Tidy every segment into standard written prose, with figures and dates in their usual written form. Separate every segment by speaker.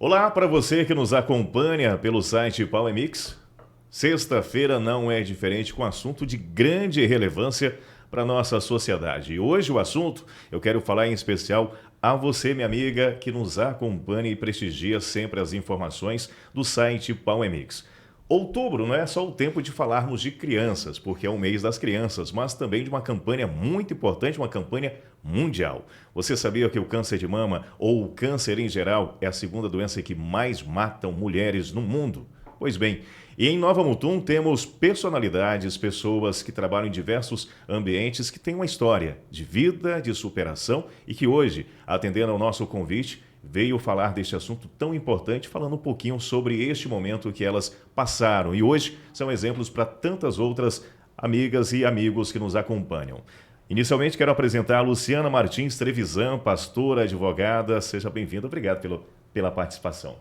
Speaker 1: Olá para você que nos acompanha pelo site Power Mix. Sexta-feira não é diferente, com assunto de grande relevância para a nossa sociedade. E hoje o assunto eu quero falar em especial a você, minha amiga, que nos acompanha e prestigia sempre as informações do site Power Mix. Outubro não é só o tempo de falarmos de crianças, porque é o mês das crianças, mas também de uma campanha muito importante, uma campanha mundial. Você sabia que o câncer de mama, ou o câncer em geral, é a segunda doença que mais matam mulheres no mundo? Pois bem, e em Nova Mutum temos personalidades, pessoas que trabalham em diversos ambientes que têm uma história de vida, de superação e que hoje, atendendo ao nosso convite, veio falar deste assunto tão importante, falando um pouquinho sobre este momento que elas passaram. E hoje são exemplos para tantas outras amigas e amigos que nos acompanham. Inicialmente quero apresentar a Luciana Martins Trevisan, pastora, advogada. Seja bem-vinda, obrigado pela participação.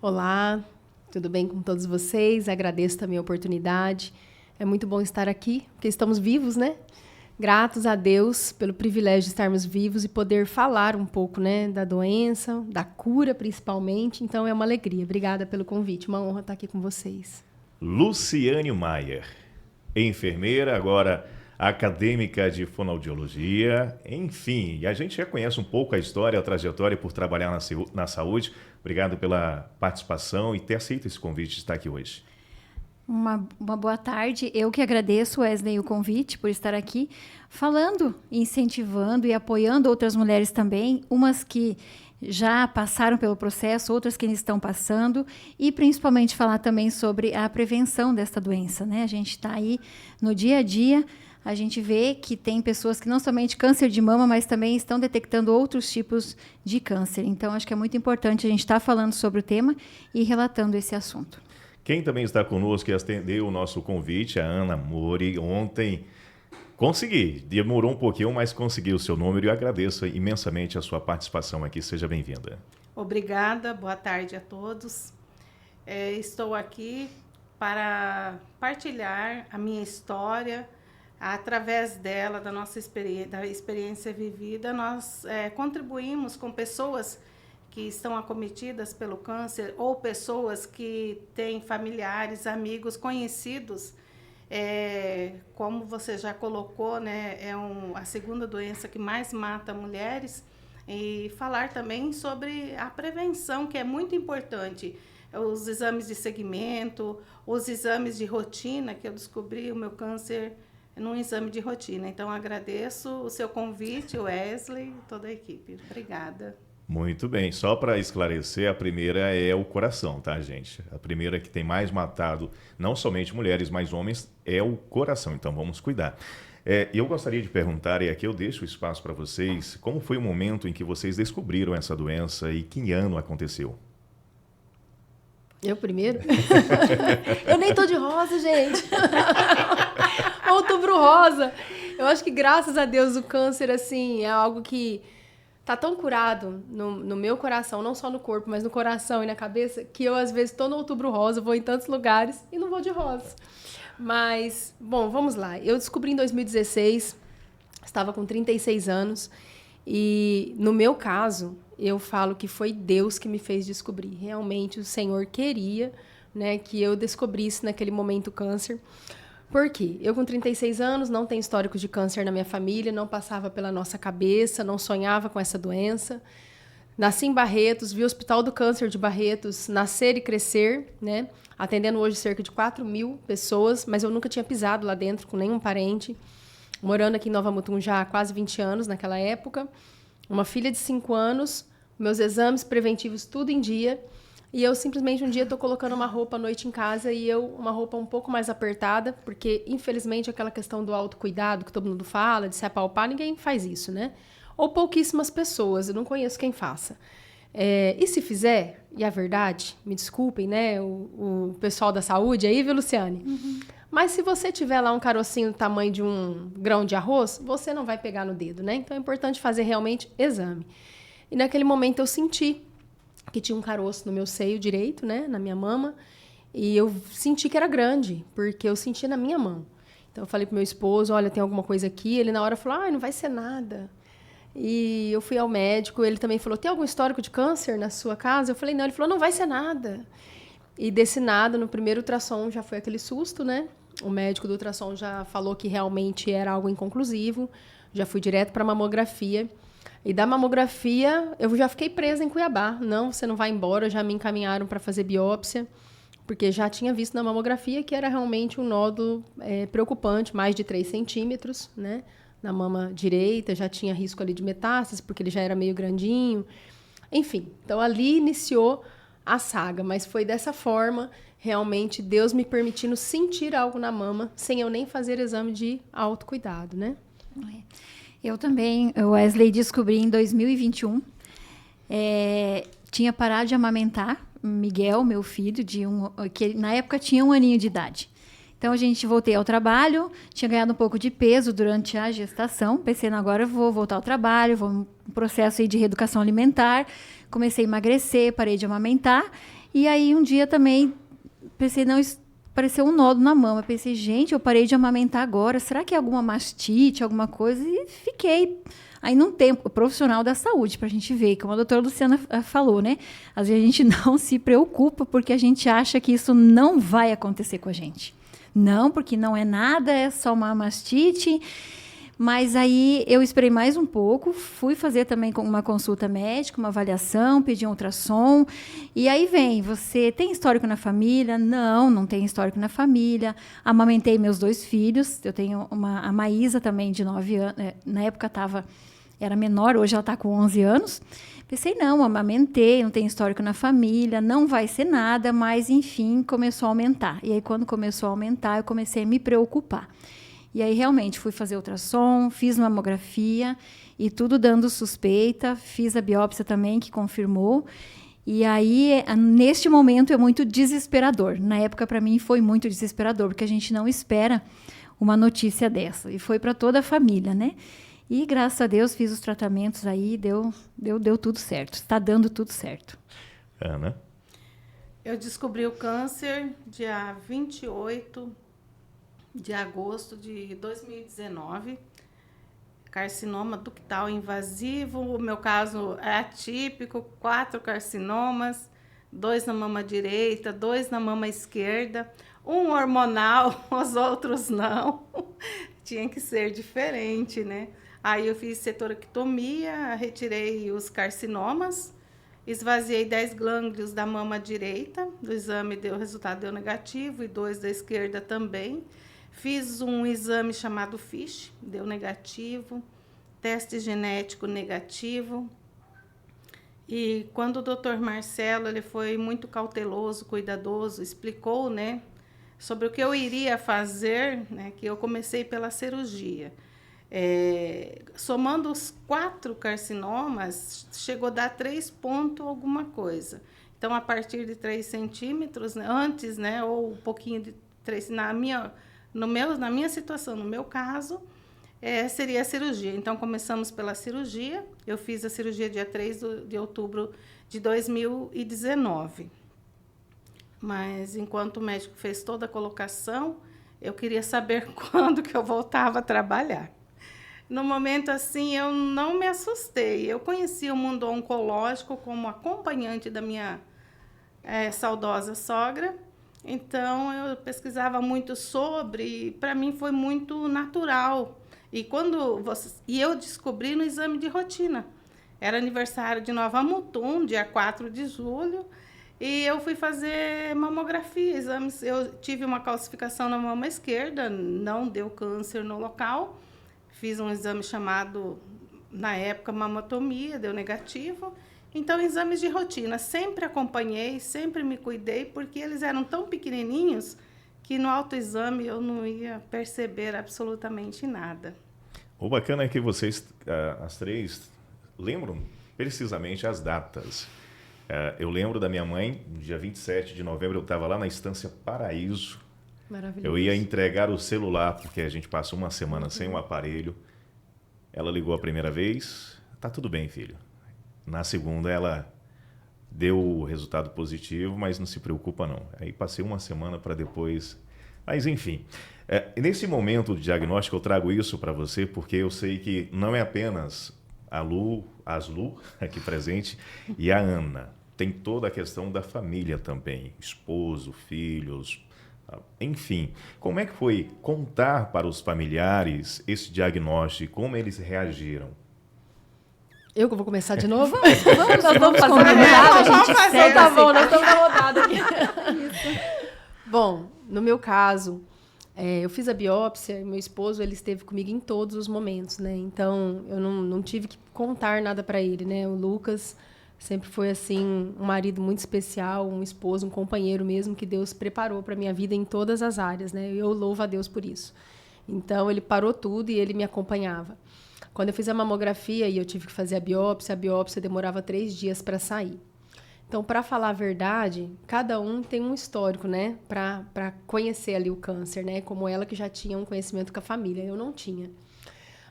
Speaker 2: Olá, tudo bem com todos vocês? Agradeço também a oportunidade. É muito bom estar aqui, porque estamos vivos, né? Gratos a Deus pelo privilégio de estarmos vivos e poder falar um pouco, né, da doença, da cura principalmente. Então é uma alegria. Obrigada pelo convite, uma honra estar aqui com vocês.
Speaker 1: Luciane Maier, enfermeira, agora acadêmica de fonoaudiologia, enfim, a gente já conhece um pouco a história, a trajetória por trabalhar na saúde. Obrigado pela participação e ter aceito esse convite de estar aqui hoje.
Speaker 3: Uma boa tarde. Eu que agradeço, Wesley, o convite por estar aqui falando, incentivando e apoiando outras mulheres também, umas que já passaram pelo processo, outras que ainda estão passando, e principalmente falar também sobre a prevenção desta doença, né? A gente está aí no dia a dia, a gente vê que tem pessoas que não somente câncer de mama, mas também estão detectando outros tipos de câncer. Então, acho que é muito importante a gente estar falando sobre o tema e relatando esse assunto.
Speaker 1: Quem também está conosco e atendeu o nosso convite, a Ana Mori, ontem. Consegui, demorou um pouquinho, mas consegui o seu número e eu agradeço imensamente a sua participação aqui. Seja bem-vinda.
Speaker 4: Obrigada, boa tarde a todos. Estou aqui para partilhar a minha história. Através dela, da nossa experiência vivida, nós contribuímos com pessoas que estão acometidas pelo câncer ou pessoas que têm familiares, amigos, conhecidos. Como você já colocou, né, a segunda doença que mais mata mulheres. E falar também sobre a prevenção, que é muito importante. Os exames de segmento, os exames de rotina, que eu descobri o meu câncer num exame de rotina. Então, agradeço o seu convite, Wesley, e toda a equipe. Obrigada.
Speaker 1: Muito bem, só para esclarecer, a primeira é o coração, tá, gente? A primeira que tem mais matado, não somente mulheres, mas homens, é o coração, então vamos cuidar. Eu gostaria de perguntar, e aqui eu deixo o espaço para vocês, como foi o momento em que vocês descobriram essa doença e que ano aconteceu?
Speaker 2: Eu primeiro? Eu nem tô de rosa, gente. Outubro rosa. Eu acho que, graças a Deus, o câncer, assim, é algo que tá tão curado no meu coração, não só no corpo, mas no coração e na cabeça, que eu, às vezes, tô no Outubro rosa, vou em tantos lugares e não vou de rosa. Mas, bom, vamos lá. Eu descobri em 2016, estava com 36 anos, e, no meu caso, eu falo que foi Deus que me fez descobrir. Realmente, o Senhor queria, né, que eu descobrisse naquele momento o câncer. Por quê? Eu, com 36 anos, não tenho histórico de câncer na minha família, não passava pela nossa cabeça, não sonhava com essa doença. Nasci em Barretos, vi o Hospital do Câncer de Barretos nascer e crescer, né? Atendendo hoje cerca de 4.000 pessoas, mas eu nunca tinha pisado lá dentro com nenhum parente. Morando aqui em Nova Mutum já há quase 20 anos naquela época. Uma filha de 5 anos, meus exames preventivos tudo em dia. E eu simplesmente um dia estou colocando uma roupa à noite em casa e uma roupa um pouco mais apertada, porque infelizmente aquela questão do autocuidado que todo mundo fala, de se apalpar, ninguém faz isso, né? Ou pouquíssimas pessoas, eu não conheço quem faça. E se fizer, e a verdade, me desculpem, né, o pessoal da saúde aí, viu, Luciane? Uhum. Mas se você tiver lá um carocinho do tamanho de um grão de arroz, você não vai pegar no dedo, né? Então é importante fazer realmente exame. E naquele momento eu senti que tinha um caroço no meu seio direito, né, na minha mama, e eu senti que era grande, porque eu sentia na minha mão. Então eu falei pro meu esposo, olha, tem alguma coisa aqui. Ele na hora falou, não vai ser nada. E eu fui ao médico, ele também falou, tem algum histórico de câncer na sua casa? Eu falei, não. Ele falou, não vai ser nada. E desse nada, no primeiro ultrassom já foi aquele susto, né? O médico do ultrassom já falou que realmente era algo inconclusivo. Já fui direto para mamografia. E da mamografia, eu já fiquei presa em Cuiabá. Não, você não vai embora, já me encaminharam para fazer biópsia, porque já tinha visto na mamografia que era realmente um nódulo preocupante, mais de 3 centímetros, né? Na mama direita, já tinha risco ali de metástase, porque ele já era meio grandinho. Enfim, então ali iniciou a saga, mas foi dessa forma, realmente, Deus me permitindo sentir algo na mama, sem eu nem fazer exame de autocuidado, né?
Speaker 3: Eu também, Wesley, descobri em 2021, tinha parado de amamentar Miguel, meu filho, que na época tinha 1 aninho de idade. Então, voltei ao trabalho, tinha ganhado um pouco de peso durante a gestação, pensei, agora eu vou voltar ao trabalho, vou um processo aí de reeducação alimentar, comecei a emagrecer, parei de amamentar, e aí um dia também pensei, não, apareceu um nódulo na mama, pensei, gente, eu parei de amamentar agora, será que é alguma mastite, alguma coisa? E fiquei aí num tempo profissional da saúde, para a gente ver, como a doutora Luciana falou, né? Às vezes a gente não se preocupa porque a gente acha que isso não vai acontecer com a gente. Não, porque não é nada, é só uma mastite. Mas aí eu esperei mais um pouco, fui fazer também uma consulta médica, uma avaliação, pedi um ultrassom. E aí vem, você tem histórico na família? Não, não tem histórico na família. Amamentei meus 2 filhos. Eu tenho a Maísa também, de 9 anos. Na época era menor, hoje ela está com 11 anos. Pensei, não, amamentei, não tem histórico na família, não vai ser nada, mas, enfim, começou a aumentar. E aí, quando começou a aumentar, eu comecei a me preocupar. E aí, realmente, fui fazer ultrassom, fiz mamografia, e tudo dando suspeita, fiz a biópsia também, que confirmou. E aí, neste momento, é muito desesperador. Na época, para mim, foi muito desesperador, porque a gente não espera uma notícia dessa. E foi para toda a família, né? E, graças a Deus, fiz os tratamentos aí, deu tudo certo. Está dando tudo certo.
Speaker 1: Ana?
Speaker 4: Eu descobri o câncer dia 28 de agosto de 2019. Carcinoma ductal invasivo. O meu caso é atípico, 4 carcinomas, 2 na mama direita, 2 na mama esquerda, um hormonal, os outros não. Tinha que ser diferente, né? Aí eu fiz setorectomia, retirei os carcinomas, esvaziei 10 glândulos da mama direita, do exame o resultado deu negativo, e 2 da esquerda também. Fiz um exame chamado FISH, deu negativo, teste genético negativo. E quando o Dr. Marcelo, ele foi muito cauteloso, cuidadoso, explicou, né, sobre o que eu iria fazer, né, que eu comecei pela cirurgia. Somando os 4 carcinomas, chegou a dar 3 pontos alguma coisa. Então, a partir de 3 centímetros, né, antes, né, ou um pouquinho de 3, na minha situação, no meu caso, seria a cirurgia. Então, começamos pela cirurgia. Eu fiz a cirurgia dia 3 de outubro de 2019. Mas, enquanto o médico fez toda a colocação, eu queria saber quando que eu voltava a trabalhar. No momento assim, eu não me assustei. Eu conheci o mundo oncológico como acompanhante da minha saudosa sogra. Então, eu pesquisava muito sobre, e para mim foi muito natural. E eu descobri no exame de rotina. Era aniversário de Nova Mutum, dia 4 de julho, e eu fui fazer mamografia, exames. Eu tive uma calcificação na mama esquerda, não deu câncer no local. Fiz um exame chamado, na época, mamotomia, deu negativo. Então, exames de rotina. Sempre acompanhei, sempre me cuidei, porque eles eram tão pequenininhos que no autoexame eu não ia perceber absolutamente nada.
Speaker 1: O bacana é que vocês, as 3, lembram precisamente as datas. Eu lembro da minha mãe, no dia 27 de novembro, eu estava lá na Estância Paraíso.
Speaker 2: Maravilhoso.
Speaker 1: Eu ia entregar o celular, porque a gente passa uma semana sem o aparelho. Ela ligou a primeira vez, tá tudo bem, filho. Na segunda, ela deu o resultado positivo, mas não se preocupa, não. Aí passei uma semana para depois... Mas, enfim, nesse momento de diagnóstico, eu trago isso para você, porque eu sei que não é apenas a Aslu, aqui presente, e a Ana. Tem toda a questão da família também, esposo, filhos, enfim. Como é que foi contar para os familiares esse diagnóstico, como eles reagiram?
Speaker 2: Eu que vou começar de novo?
Speaker 3: Nós vamos fazer
Speaker 2: uma rodada,
Speaker 3: a gente segue
Speaker 2: tá
Speaker 3: assim.
Speaker 2: bom, nós estamos na rodada aqui. Bom, no meu caso, eu fiz a biópsia e meu esposo, ele esteve comigo em todos os momentos, né? Então, eu não tive que contar nada para ele, né? O Lucas sempre foi, assim, um marido muito especial, um esposo, um companheiro mesmo, que Deus preparou para minha vida em todas as áreas, né? Eu louvo a Deus por isso. Então, ele parou tudo e ele me acompanhava. Quando eu fiz a mamografia e eu tive que fazer a biópsia demorava 3 dias para sair. Então, para falar a verdade, cada um tem um histórico, né? Para conhecer ali o câncer, né? Como ela que já tinha um conhecimento com a família, eu não tinha.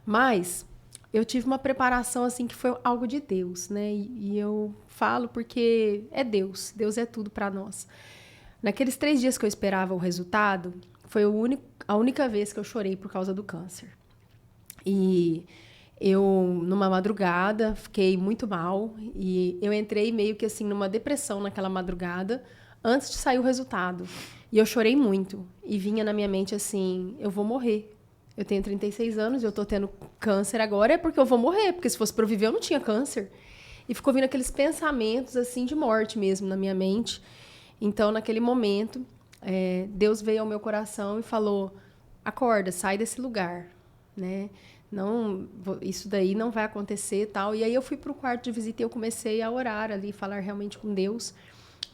Speaker 2: Mas eu tive uma preparação assim que foi algo de Deus, né? E eu falo porque é Deus. Deus é tudo para nós. Naqueles 3 dias que eu esperava o resultado, foi a única vez que eu chorei por causa do câncer. E eu, numa madrugada, fiquei muito mal e eu entrei meio que assim numa depressão naquela madrugada antes de sair o resultado. E eu chorei muito e vinha na minha mente assim, eu vou morrer. Eu tenho 36 anos e eu tô tendo câncer agora, é porque eu vou morrer, porque se fosse para eu viver eu não tinha câncer. E ficou vindo aqueles pensamentos assim de morte mesmo na minha mente. Então, naquele momento, Deus veio ao meu coração e falou, acorda, sai desse lugar, né? Não, isso daí não vai acontecer, tal. E aí eu fui para o quarto de visita e eu comecei a orar ali, falar realmente com Deus.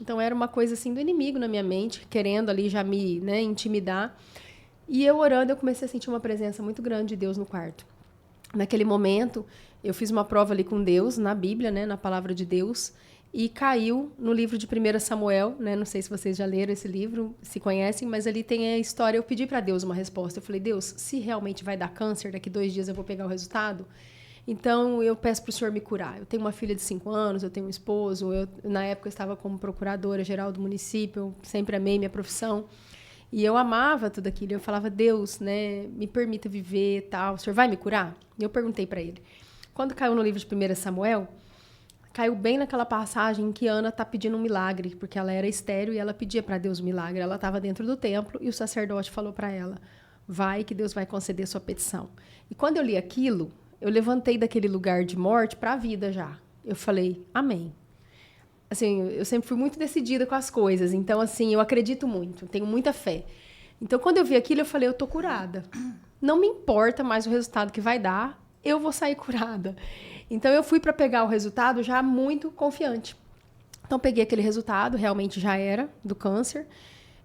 Speaker 2: Então era uma coisa assim do inimigo na minha mente, querendo ali já me, né, intimidar. E eu orando, eu comecei a sentir uma presença muito grande de Deus no quarto. Naquele momento, eu fiz uma prova ali com Deus, na Bíblia, né, na palavra de Deus, e caiu no livro de 1 Samuel, né? Não sei se vocês já leram esse livro, se conhecem, mas ali tem a história. Eu pedi para Deus uma resposta. Eu falei, Deus, se realmente vai dar câncer, daqui 2 dias eu vou pegar o resultado, então eu peço para o Senhor me curar. Eu tenho uma filha de 5 anos, eu tenho um esposo, na época eu estava como procuradora-geral do município, eu sempre amei minha profissão, e eu amava tudo aquilo. Eu falava, Deus, né, me permita viver, tal, o Senhor vai me curar? E eu perguntei para ele. Quando caiu no livro de 1 Samuel, caiu bem naquela passagem em que Ana está pedindo um milagre, porque ela era estéril e ela pedia para Deus um milagre. Ela estava dentro do templo e o sacerdote falou para ela, vai que Deus vai conceder sua petição. E quando eu li aquilo, eu levantei daquele lugar de morte para a vida já. Eu falei, amém. Assim, eu sempre fui muito decidida com as coisas, então assim, eu acredito muito, tenho muita fé. Então quando eu vi aquilo, eu falei, eu tô curada. Não me importa mais o resultado que vai dar, eu vou sair curada. Então, eu fui para pegar o resultado já muito confiante. Então, peguei aquele resultado, realmente já era do câncer.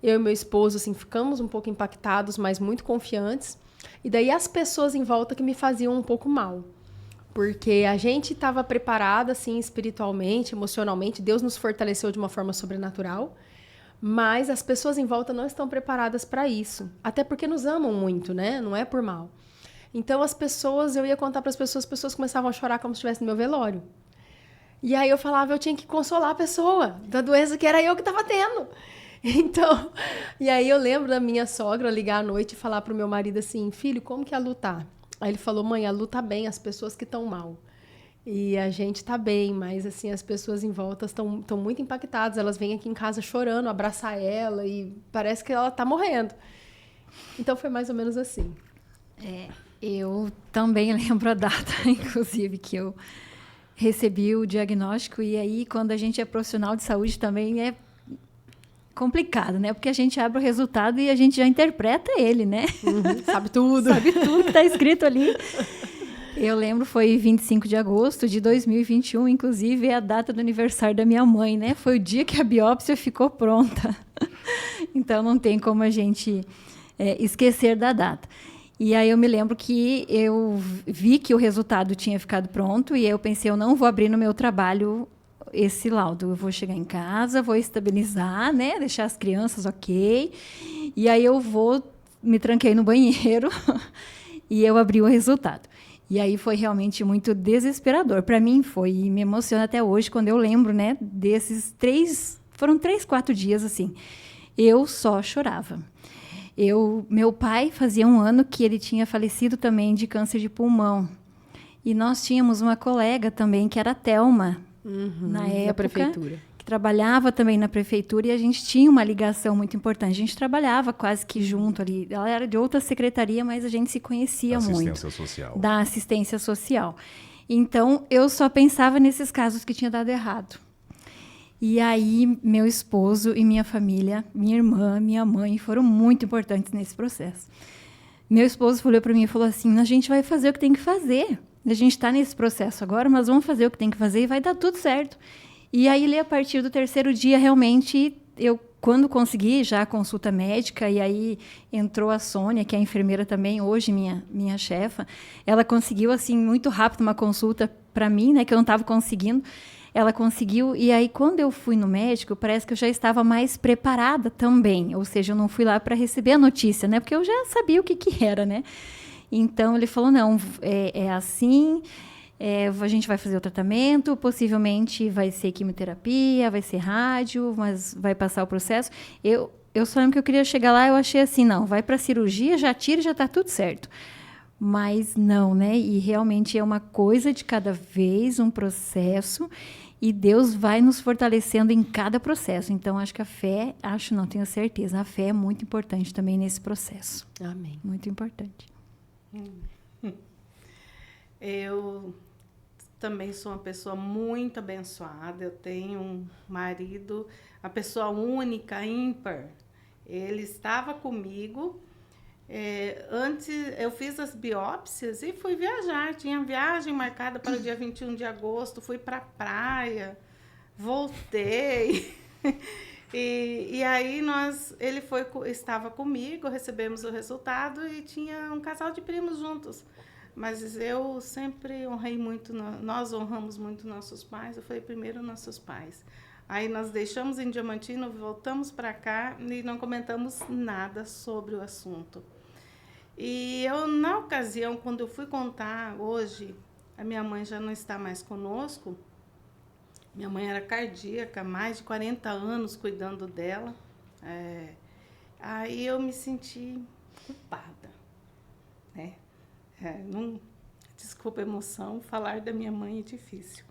Speaker 2: Eu e meu esposo, assim, ficamos um pouco impactados, mas muito confiantes. E daí, as pessoas em volta que me faziam um pouco mal. Porque a gente estava preparada, assim, espiritualmente, emocionalmente. Deus nos fortaleceu de uma forma sobrenatural. Mas as pessoas em volta não estão preparadas para isso. Até porque nos amam muito, né? Não é por mal. Então, eu ia contar para as pessoas começavam a chorar como se estivesse no meu velório. E aí eu falava, eu tinha que consolar a pessoa da doença que era eu que estava tendo. Então, e aí eu lembro da minha sogra ligar à noite e falar para o meu marido assim, filho, como que a Lu tá? Aí ele falou, mãe, a Lu tá bem, as pessoas que estão mal. E a gente tá bem, mas assim, as pessoas em volta estão muito impactadas. Elas vêm aqui em casa chorando, abraçar ela e parece que ela tá morrendo. Então, foi mais ou menos assim.
Speaker 3: Eu também lembro a data, inclusive, que eu recebi o diagnóstico. E aí, quando a gente é profissional de saúde, também é complicado, né? Porque a gente abre o resultado e a gente já interpreta ele, né?
Speaker 2: Sabe tudo.
Speaker 3: Sabe tudo que está escrito ali. Eu lembro, foi 25 de agosto de 2021, inclusive, é a data do aniversário da minha mãe, né? Foi o dia que a biópsia ficou pronta. Então, não tem como a gente esquecer da data. E aí eu me lembro que eu vi que o resultado tinha ficado pronto e eu pensei, eu não vou abrir no meu trabalho esse laudo. Eu vou chegar em casa, vou estabilizar, né? Deixar as crianças ok. E aí eu me tranquei no banheiro e eu abri o resultado. E aí foi realmente muito desesperador. Para mim foi, e me emociona até hoje quando eu lembro, né? Foram 3, 4 dias assim. Eu só chorava. Meu pai fazia 1 ano que ele tinha falecido também de câncer de pulmão. E nós tínhamos uma colega também, que era a Thelma, na
Speaker 2: Da
Speaker 3: época,
Speaker 2: prefeitura.
Speaker 3: que trabalhava também na prefeitura, e a gente tinha uma ligação muito importante. A gente trabalhava quase que junto ali. Ela era de outra secretaria, mas a gente se conhecia muito.
Speaker 1: Assistência social.
Speaker 3: Da assistência social. Então, eu só pensava nesses casos que tinha dado errado. E aí, meu esposo e minha família, minha irmã, minha mãe, foram muito importantes nesse processo. Meu esposo olhou para mim e falou assim, a gente vai fazer o que tem que fazer. A gente está nesse processo agora, mas vamos fazer o que tem que fazer e vai dar tudo certo. E aí, a partir do 3º dia, realmente, eu, quando consegui já a consulta médica, e aí entrou a Sônia, que é a enfermeira também, hoje minha chefa, ela conseguiu, assim, muito rápido uma consulta para mim, né, que eu não estava conseguindo. Ela conseguiu, e aí quando eu fui no médico, parece que eu já estava mais preparada também, ou seja, eu não fui lá para receber a notícia, né, porque eu já sabia o que era, né. Então, ele falou, não, é assim, a gente vai fazer o tratamento, possivelmente vai ser quimioterapia, vai ser rádio, mas vai passar o processo. Eu só lembro que eu queria chegar lá, eu achei assim, não, vai para a cirurgia, já tira e já está tudo certo. Mas não, né? E realmente é uma coisa de cada vez, um processo, e Deus vai nos fortalecendo em cada processo. Então, acho que a fé, tenho certeza, a fé é muito importante também nesse processo.
Speaker 2: Amém.
Speaker 3: Muito importante.
Speaker 4: Eu também sou uma pessoa muito abençoada. Eu tenho um marido, a pessoa única, ímpar. Ele estava comigo. Antes eu fiz as biópsias e fui viajar. Tinha viagem marcada para o dia 21 de agosto. Fui para a praia, voltei. E aí ele estava comigo, recebemos o resultado e tinha um casal de primos juntos. Mas eu sempre honrei muito, nós honramos muito nossos pais. Eu falei, primeiro nossos pais. Aí nós deixamos em Diamantino, voltamos para cá e não comentamos nada sobre o assunto. E eu, na ocasião, quando eu fui contar hoje, a minha mãe já não está mais conosco. Minha mãe era cardíaca, mais de 40 anos cuidando dela. Aí eu me senti culpada, né? Desculpa a emoção, falar da minha mãe é difícil.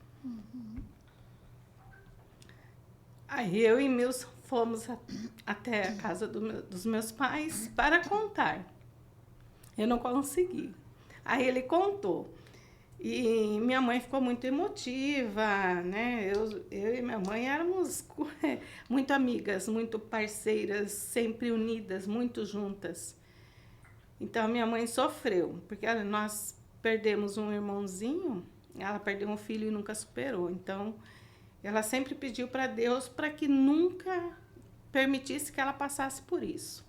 Speaker 4: Aí eu e Milson fomos até a casa dos meus pais para contar. Eu não consegui. Aí ele contou. E minha mãe ficou muito emotiva, né? Eu e minha mãe éramos muito amigas, muito parceiras, sempre unidas, muito juntas. Então, minha mãe sofreu, porque nós perdemos um irmãozinho, ela perdeu um filho e nunca superou. Então, ela sempre pediu para Deus para que nunca permitisse que ela passasse por isso.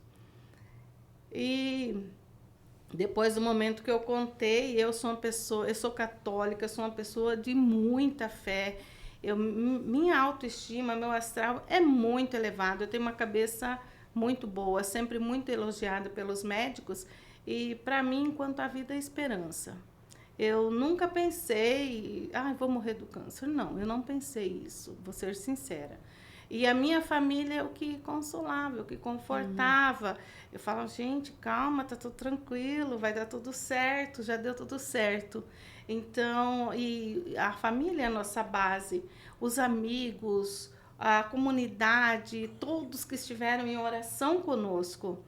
Speaker 4: E depois do momento que eu contei, eu sou católica, sou uma pessoa de muita fé. Minha autoestima, meu astral é muito elevado. Eu tenho uma cabeça muito boa, sempre muito elogiada pelos médicos. E para mim, enquanto a vida é esperança. Eu nunca pensei, vou morrer do câncer. Não, eu não pensei isso, vou ser sincera. E a minha família é o que consolava, o que confortava. Eu falava, gente, calma, tá tudo tranquilo, vai dar tudo certo, já deu tudo certo. Então, e a família é a nossa base, os amigos, a comunidade, todos que estiveram em oração conosco.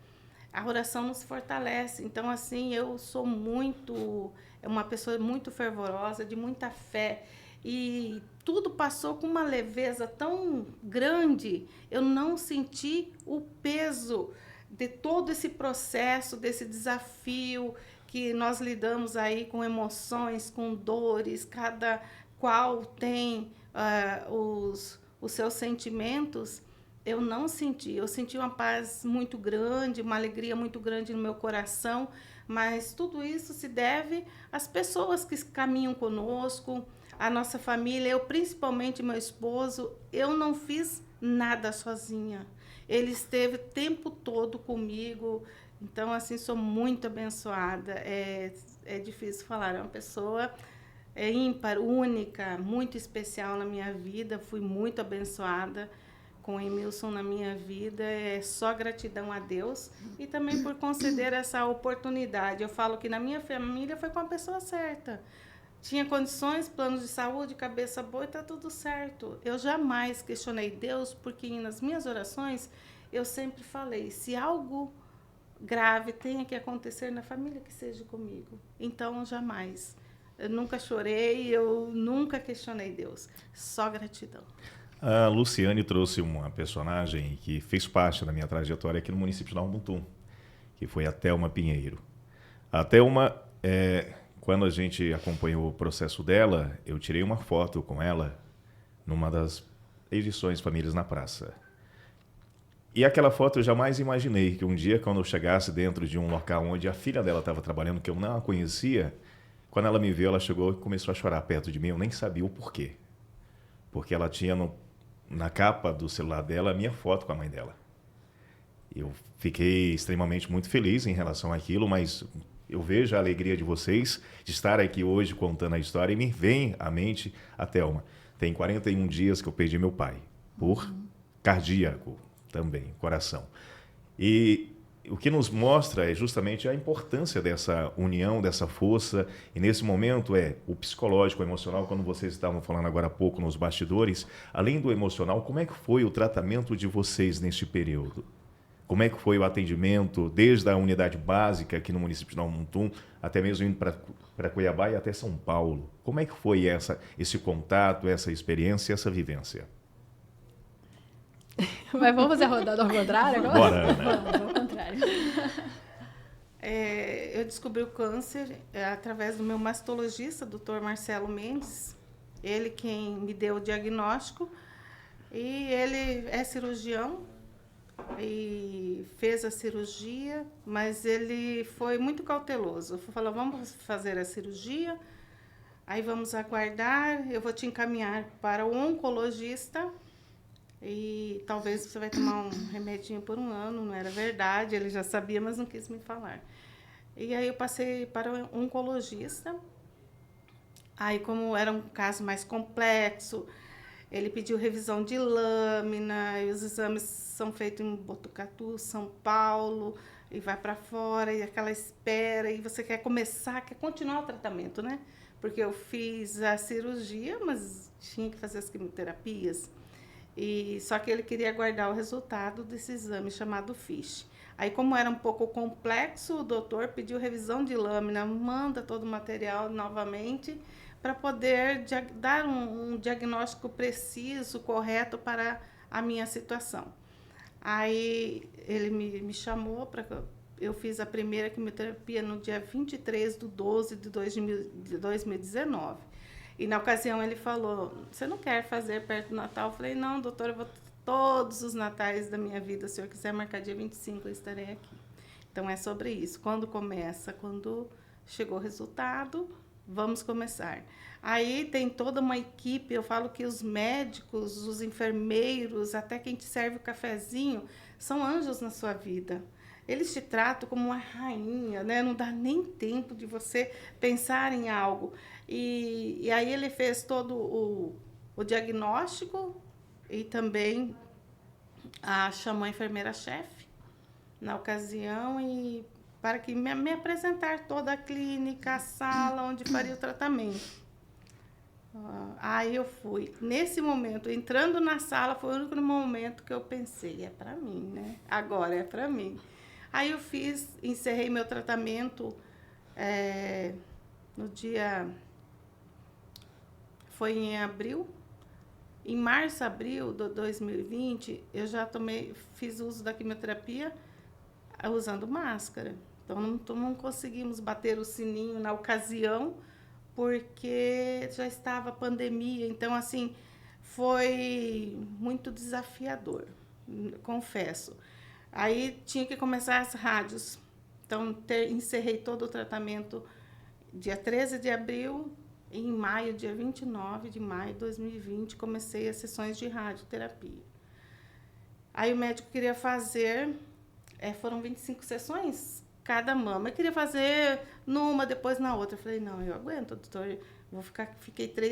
Speaker 4: A oração nos fortalece. Então, assim, eu sou uma pessoa muito fervorosa, de muita fé. E tudo passou com uma leveza tão grande. Eu não senti o peso de todo esse processo, desse desafio que nós lidamos aí com emoções, com dores. Cada qual tem os seus sentimentos. Eu não senti. Eu senti uma paz muito grande, uma alegria muito grande no meu coração, mas tudo isso se deve às pessoas que caminham conosco, à nossa família. Eu, principalmente meu esposo, eu não fiz nada sozinha. Ele esteve o tempo todo comigo. Então, assim, sou muito abençoada. É difícil falar. É uma pessoa ímpar, única, muito especial na minha vida. Fui muito abençoada com o Emilson na minha vida. É só gratidão a Deus e também por conceder essa oportunidade. Eu falo que na minha família foi com a pessoa certa. tinha condições, planos de saúde, cabeça boa e tá tudo certo. Eu jamais questionei Deus, porque nas minhas orações eu sempre falei, se algo grave tenha que acontecer na família, que seja comigo. Então, jamais. Eu nunca chorei, eu nunca questionei Deus. Só gratidão.
Speaker 1: A Luciane trouxe uma personagem que fez parte da minha trajetória aqui no município de Nova Mutum, que foi a Thelma Pinheiro. A Thelma, quando a gente acompanhou o processo dela, eu tirei uma foto com ela numa das edições Famílias na Praça. E aquela foto eu jamais imaginei que um dia, quando eu chegasse dentro de um local onde a filha dela estava trabalhando, que eu não a conhecia, quando ela me viu, ela chegou e começou a chorar perto de mim, eu nem sabia o porquê. Porque ela tinha na capa do celular dela a minha foto com a mãe dela. Eu fiquei extremamente muito feliz em relação àquilo, mas eu vejo a alegria de vocês de estar aqui hoje contando a história e me vem à mente a Thelma. Tem 41 dias que eu perdi meu pai, por cardíaco também, coração. E o que nos mostra é justamente a importância dessa união, dessa força, e nesse momento é o psicológico, o emocional, quando vocês estavam falando agora há pouco nos bastidores, além do emocional, como é que foi o tratamento de vocês neste período? Como é que foi o atendimento, desde a unidade básica aqui no município de Nova Mutum, até mesmo indo para Cuiabá e até São Paulo? Como é que foi esse contato, essa experiência, essa vivência?
Speaker 2: Mas vamos fazer a rodada ao contrário agora?
Speaker 1: Bora, Ana.
Speaker 3: Vamos, ao contrário.
Speaker 4: Eu descobri o câncer através do meu mastologista, Dr. Marcelo Mendes. Ele quem me deu o diagnóstico. E ele é cirurgião e fez a cirurgia, mas ele foi muito cauteloso. Falou, vamos fazer a cirurgia, aí vamos aguardar, eu vou te encaminhar para o oncologista e talvez você vai tomar um remedinho por 1 ano. Não era verdade, ele já sabia, mas não quis me falar. E aí eu passei para o oncologista. Aí, como era um caso mais complexo, ele pediu revisão de lâmina, e os exames são feitos em Botucatu, São Paulo, e vai para fora, e aquela espera, e você quer continuar o tratamento, né? Porque eu fiz a cirurgia, mas tinha que fazer as quimioterapias. Só que ele queria guardar o resultado desse exame chamado FISH. Aí, como era um pouco complexo, o doutor pediu revisão de lâmina, manda todo o material novamente para poder dar um diagnóstico preciso, correto para a minha situação. Aí ele me chamou para... Eu fiz a primeira quimioterapia no dia 23/12/2019. E na ocasião ele falou, você não quer fazer perto do Natal? Eu falei, não, doutor, eu vou todos os natais da minha vida. Se eu quiser marcar dia 25, eu estarei aqui. Então é sobre isso. Quando começa? Quando chegou o resultado, vamos começar. Aí tem toda uma equipe, eu falo que os médicos, os enfermeiros, até quem te serve o cafezinho, são anjos na sua vida. Eles te tratam como uma rainha, né? Não dá nem tempo de você pensar em algo. E aí ele fez todo o diagnóstico e também chamou a enfermeira-chefe na ocasião e para que me apresentar toda a clínica, a sala onde faria o tratamento. Aí eu fui. Nesse momento, entrando na sala, foi o único momento que eu pensei, é para mim, né? Agora é para mim. Aí eu encerrei meu tratamento no dia... Foi em abril. Em março, abril de 2020, eu já fiz uso da quimioterapia usando máscara. Então, não conseguimos bater o sininho na ocasião, porque já estava a pandemia. Então, assim, foi muito desafiador, confesso. Aí tinha que começar as rádios. Então, encerrei todo o tratamento dia 13 de abril. Em maio, dia 29 de maio de 2020, comecei as sessões de radioterapia. Aí o médico queria fazer, foram 25 sessões, cada mama. Eu queria fazer numa, depois na outra. Eu falei, não, eu aguento, doutor.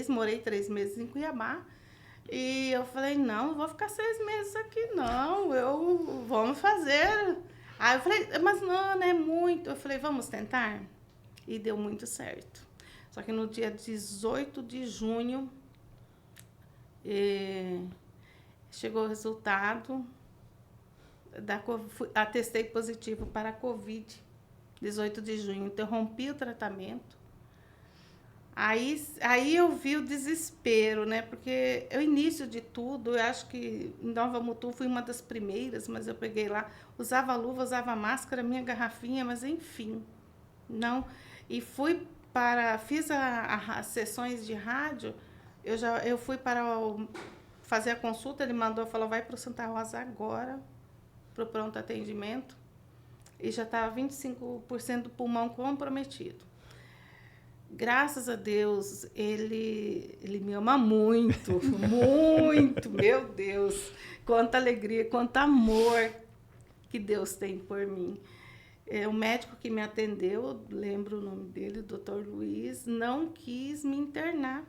Speaker 4: Morei 3 meses em Cuiabá. E eu falei, não vou ficar 6 meses aqui, não. Vamos fazer. Aí eu falei, mas não é muito. Eu falei, vamos tentar? E deu muito certo. Só que no dia 18 de junho, chegou o resultado, atestei positivo para a Covid, 18 de junho. Interrompi o tratamento. Aí eu vi o desespero, né? Porque o início de tudo, eu acho que em Nova Mutum fui uma das primeiras, mas eu peguei lá, usava luva, usava máscara, minha garrafinha, mas enfim, não. E fiz as sessões de rádio, eu fui para fazer a consulta, ele falou, vai para o Santa Rosa agora, para o pronto atendimento, e já estava 25% do pulmão comprometido. Graças a Deus, ele me ama muito, muito, meu Deus. Quanta alegria, quanto amor que Deus tem por mim. O médico que me atendeu, lembro o nome dele, o Dr. Luiz, não quis me internar.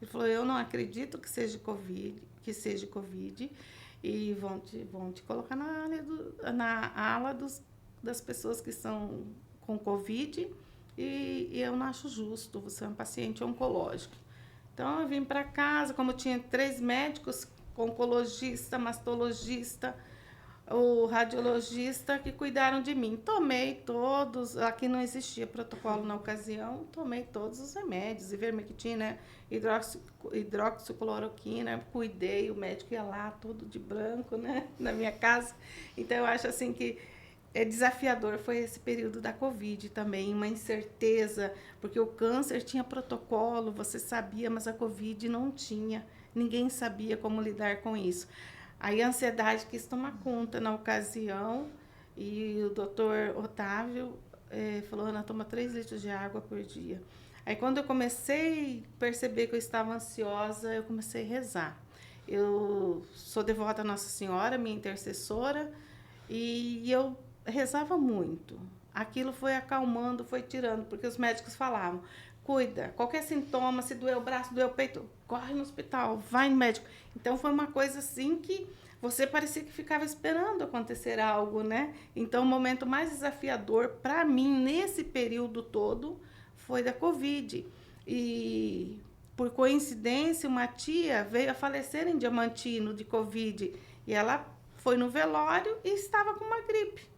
Speaker 4: Ele falou, eu não acredito que seja Covid, e vão te colocar na ala das pessoas que são com Covid, e eu não acho justo, você é um paciente oncológico. Então, eu vim para casa, como eu tinha 3 médicos, oncologista, mastologista, o radiologista, que cuidaram de mim. Tomei todos, aqui não existia protocolo na ocasião, tomei todos os remédios, ivermectina, hidroxicloroquina, cuidei, o médico ia lá, todo de branco, né, na minha casa. Então, eu acho assim que desafiador foi esse período da Covid também, uma incerteza, porque o câncer tinha protocolo, você sabia, mas a Covid não tinha, ninguém sabia como lidar com isso. Aí a ansiedade quis tomar conta na ocasião, e o doutor Otávio falou, Ana, toma 3 litros de água por dia. Aí quando eu comecei a perceber que eu estava ansiosa, eu comecei a rezar. Eu sou devota a Nossa Senhora, minha intercessora, e eu rezava muito. Aquilo foi acalmando, foi tirando, porque os médicos falavam, cuida, qualquer sintoma, se doer o braço, doer o peito, corre no hospital, vai no médico. Então, foi uma coisa assim que você parecia que ficava esperando acontecer algo, né? Então, o momento mais desafiador para mim, nesse período todo, foi da Covid. E, por coincidência, uma tia veio a falecer em Diamantino de Covid, e ela foi no velório e estava com uma gripe.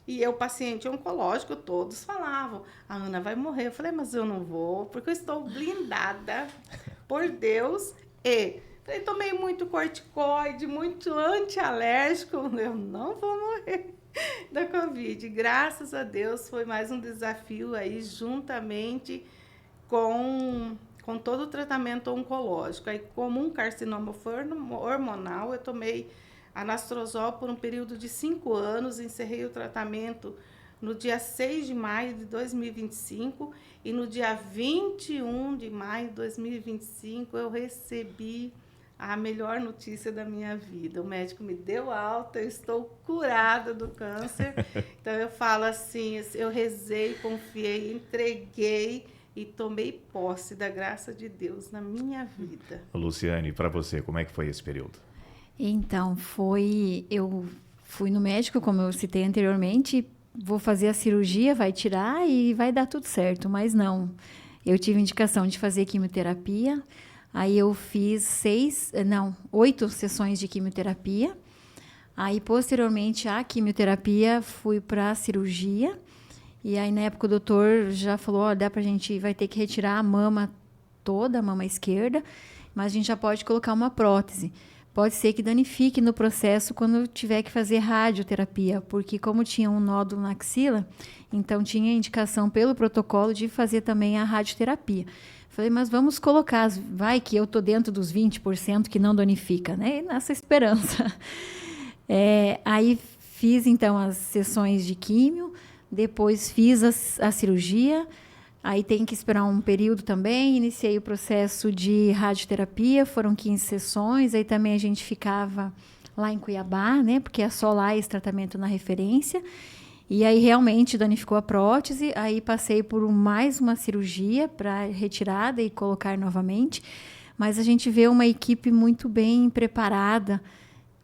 Speaker 4: E eu, paciente oncológico, todos falavam, a Ana vai morrer. Eu falei, mas eu não vou, porque eu estou blindada por Deus. Falei, tomei muito corticoide, muito antialérgico, eu não vou morrer da Covid. Graças a Deus, foi mais um desafio aí, juntamente com todo o tratamento oncológico. Aí, como um carcinoma hormonal, eu tomei anastrozol por um período de 5 anos, encerrei o tratamento no dia 6 de maio de 2025 e no dia 21 de maio de 2025 eu recebi a melhor notícia da minha vida. O médico me deu alta, eu estou curada do câncer. Então eu falo assim, eu rezei, confiei, entreguei e tomei posse da graça de Deus na minha vida.
Speaker 1: Luciane, para você, como é que foi esse período?
Speaker 3: Então, eu fui no médico, como eu citei anteriormente, vou fazer a cirurgia, vai tirar e vai dar tudo certo, mas não. Eu tive indicação de fazer quimioterapia, aí eu fiz 8 sessões de quimioterapia, aí posteriormente à quimioterapia fui para a cirurgia, e aí na época o doutor já falou, vai ter que retirar a mama toda, a mama esquerda, mas a gente já pode colocar uma prótese. Pode ser que danifique no processo quando tiver que fazer radioterapia, porque como tinha um nódulo na axila, então tinha indicação pelo protocolo de fazer também a radioterapia. Falei, mas vamos colocar, vai que eu estou dentro dos 20% que não danifica, né? E nessa esperança. Aí fiz, então, as sessões de químio, depois fiz a cirurgia, aí tem que esperar um período também, iniciei o processo de radioterapia, foram 15 sessões, aí também a gente ficava lá em Cuiabá, né, porque é só lá esse tratamento na referência, e aí realmente danificou a prótese, aí passei por mais uma cirurgia para retirada e colocar novamente, mas a gente vê uma equipe muito bem preparada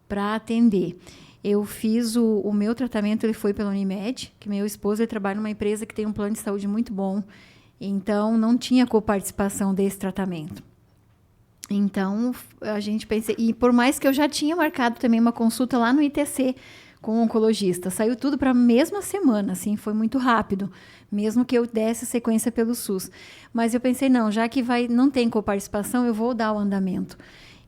Speaker 3: para atender. Eu fiz o meu tratamento, ele foi pela Unimed, que meu esposo ele trabalha numa empresa que tem um plano de saúde muito bom. Então, não tinha coparticipação desse tratamento. Então, a gente pensei... E por mais que eu já tinha marcado também uma consulta lá no ITC com o oncologista, saiu tudo para a mesma semana, assim, foi muito rápido, mesmo que eu desse sequência pelo SUS. Mas eu pensei, não, já que não tem coparticipação, eu vou dar o andamento.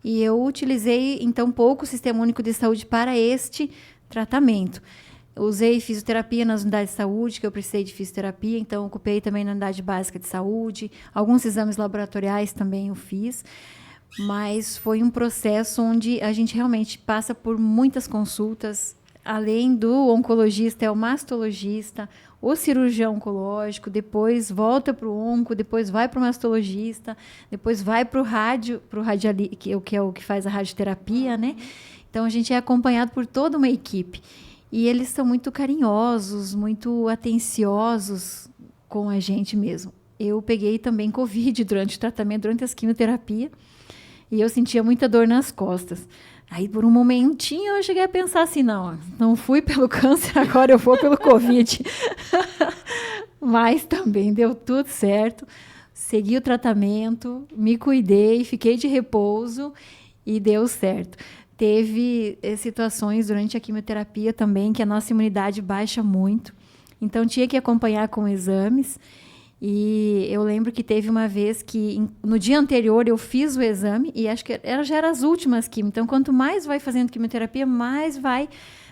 Speaker 3: E eu utilizei, então, pouco o Sistema Único de Saúde para este tratamento. Usei fisioterapia nas unidades de saúde, que eu precisei de fisioterapia, então ocupei também na unidade básica de saúde. Alguns exames laboratoriais também eu fiz. Mas foi um processo onde a gente realmente passa por muitas consultas. Além do oncologista, é o mastologista, o cirurgião oncológico, depois volta para o onco, depois vai para o mastologista, depois vai para o que é o que faz a radioterapia, né? Então, a gente é acompanhado por toda uma equipe. E eles são muito carinhosos, muito atenciosos com a gente mesmo. Eu peguei também Covid durante o tratamento, durante as quimioterapia, e eu sentia muita dor nas costas. Aí, por um momentinho, eu cheguei a pensar assim, não fui pelo câncer, agora eu vou pelo Covid. Mas também deu tudo certo. Segui o tratamento, me cuidei, fiquei de repouso e deu certo. Teve situações durante a quimioterapia também que a nossa imunidade baixa muito. Então, tinha que acompanhar com exames. E eu lembro que teve uma vez que, no dia anterior, eu fiz o exame e acho que já eram as últimas quimio. Então, quanto mais vai fazendo quimioterapia, mais vai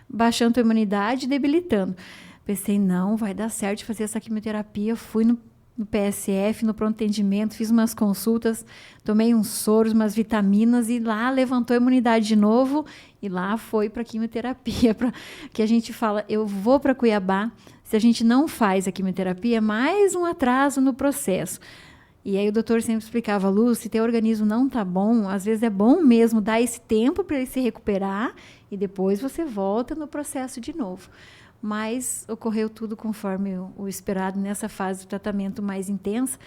Speaker 3: baixando a imunidade e debilitando. Pensei, não, vai dar certo fazer essa quimioterapia. Fui no PSF, no pronto atendimento, fiz umas consultas, tomei uns soros, umas vitaminas e lá levantou a imunidade de novo e lá foi para a quimioterapia. Que a gente fala, eu vou para Cuiabá. Se a gente não faz a quimioterapia, é mais um atraso no processo. E aí o doutor sempre explicava, Lu, se teu organismo não está bom, às vezes é bom mesmo dar esse tempo para ele se recuperar e depois você volta no processo de novo. Mas ocorreu tudo conforme o esperado nessa fase do tratamento mais intensa.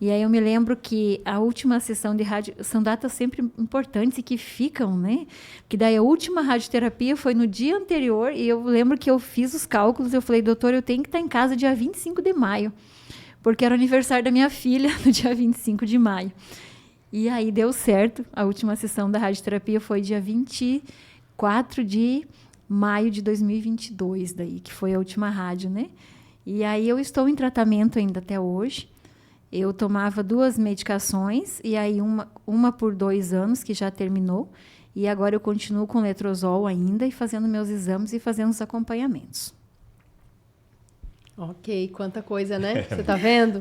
Speaker 3: E aí eu me lembro que a última sessão de rádio... São datas sempre importantes e que ficam, né? Que daí a última radioterapia foi no dia anterior e eu lembro que eu fiz os cálculos, eu falei, doutor, eu tenho que estar em casa dia 25 de maio, porque era o aniversário da minha filha no dia 25 de maio. E aí deu certo, a última sessão da radioterapia foi dia 24 de maio de 2022, daí, que foi a última rádio, né? E aí eu estou em tratamento ainda até hoje. Eu tomava 2 medicações, e aí uma por 2 anos, que já terminou, e agora eu continuo com letrozol ainda, e fazendo meus exames e fazendo os acompanhamentos.
Speaker 2: Ok, quanta coisa, né? Você tá vendo?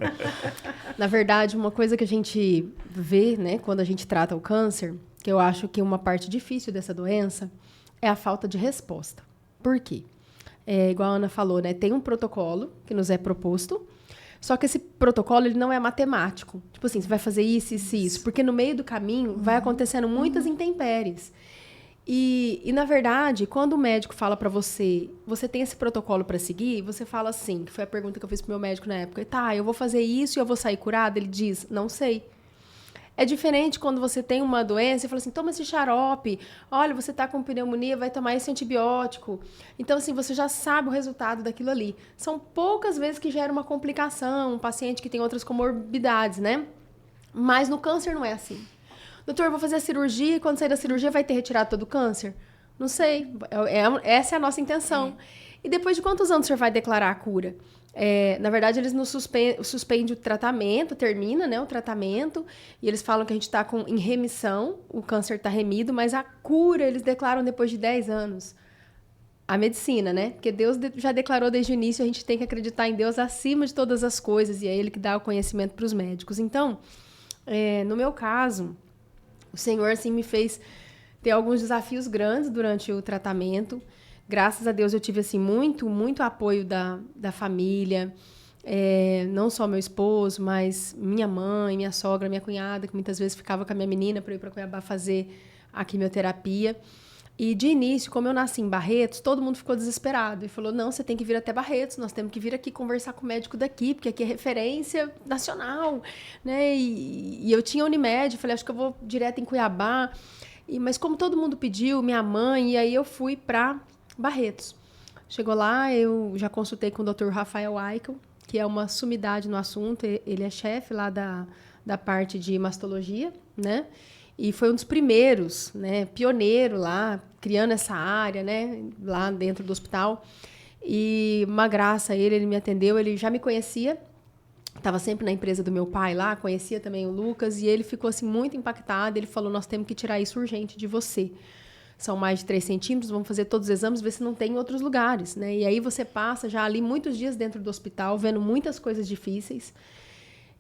Speaker 2: Na verdade, uma coisa que a gente vê, né, quando a gente trata o câncer, que eu acho que uma parte difícil dessa doença, é a falta de resposta. Por quê? Igual a Ana falou, né? Tem um protocolo que nos é proposto, só que esse protocolo ele não é matemático. Tipo assim, você vai fazer isso, isso e isso. Porque no meio do caminho vai acontecendo muitas intempéries. E, na verdade, quando o médico fala para você, você tem esse protocolo para seguir, você fala assim, que foi a pergunta que eu fiz pro meu médico na época. Tá, eu vou fazer isso e eu vou sair curado? Ele diz, não sei. É diferente quando você tem uma doença e fala assim, toma esse xarope, olha, você está com pneumonia, vai tomar esse antibiótico. Então, assim, você já sabe o resultado daquilo ali. São poucas vezes que gera uma complicação, um paciente que tem outras comorbidades, né? Mas no câncer não é assim. Doutor, eu vou fazer a cirurgia e quando sair da cirurgia vai ter retirado todo o câncer? Não sei. Essa é a nossa intenção. E depois de quantos anos o senhor vai declarar a cura? Na verdade, eles nos suspendem o tratamento, termina, né, o tratamento, e eles falam que a gente está em remissão, o câncer está remido, mas a cura eles declaram depois de 10 anos. A medicina, né? Porque Deus já declarou desde o início, a gente tem que acreditar em Deus acima de todas as coisas, e é Ele que dá o conhecimento para os médicos. Então, no meu caso, o Senhor assim, me fez ter alguns desafios grandes durante o tratamento. Graças a Deus eu tive assim, muito, muito apoio da família, não só meu esposo, mas minha mãe, minha sogra, minha cunhada, que muitas vezes ficava com a minha menina para ir para Cuiabá fazer a quimioterapia. E de início, como eu nasci em Barretos, todo mundo ficou desesperado e falou, não, você tem que vir até Barretos, nós temos que vir aqui conversar com o médico daqui, porque aqui é referência nacional, né? E eu tinha Unimed, falei, acho que eu vou direto em Cuiabá. Mas como todo mundo pediu, minha mãe, e aí eu fui para Barretos. Chegou lá, eu já consultei com o Dr. Rafael Eichel, que é uma sumidade no assunto. Ele é chefe lá da parte de mastologia, né? E foi um dos primeiros, né? Pioneiro lá, criando essa área, né? Lá dentro do hospital. E uma graça ele me atendeu, ele já me conhecia, estava sempre na empresa do meu pai lá, conhecia também o Lucas, e ele ficou assim muito impactado. Ele falou: nós temos que tirar isso urgente de você. São mais de 3 centímetros, vamos fazer todos os exames, ver se não tem em outros lugares, né? E aí você passa já ali muitos dias dentro do hospital, vendo muitas coisas difíceis.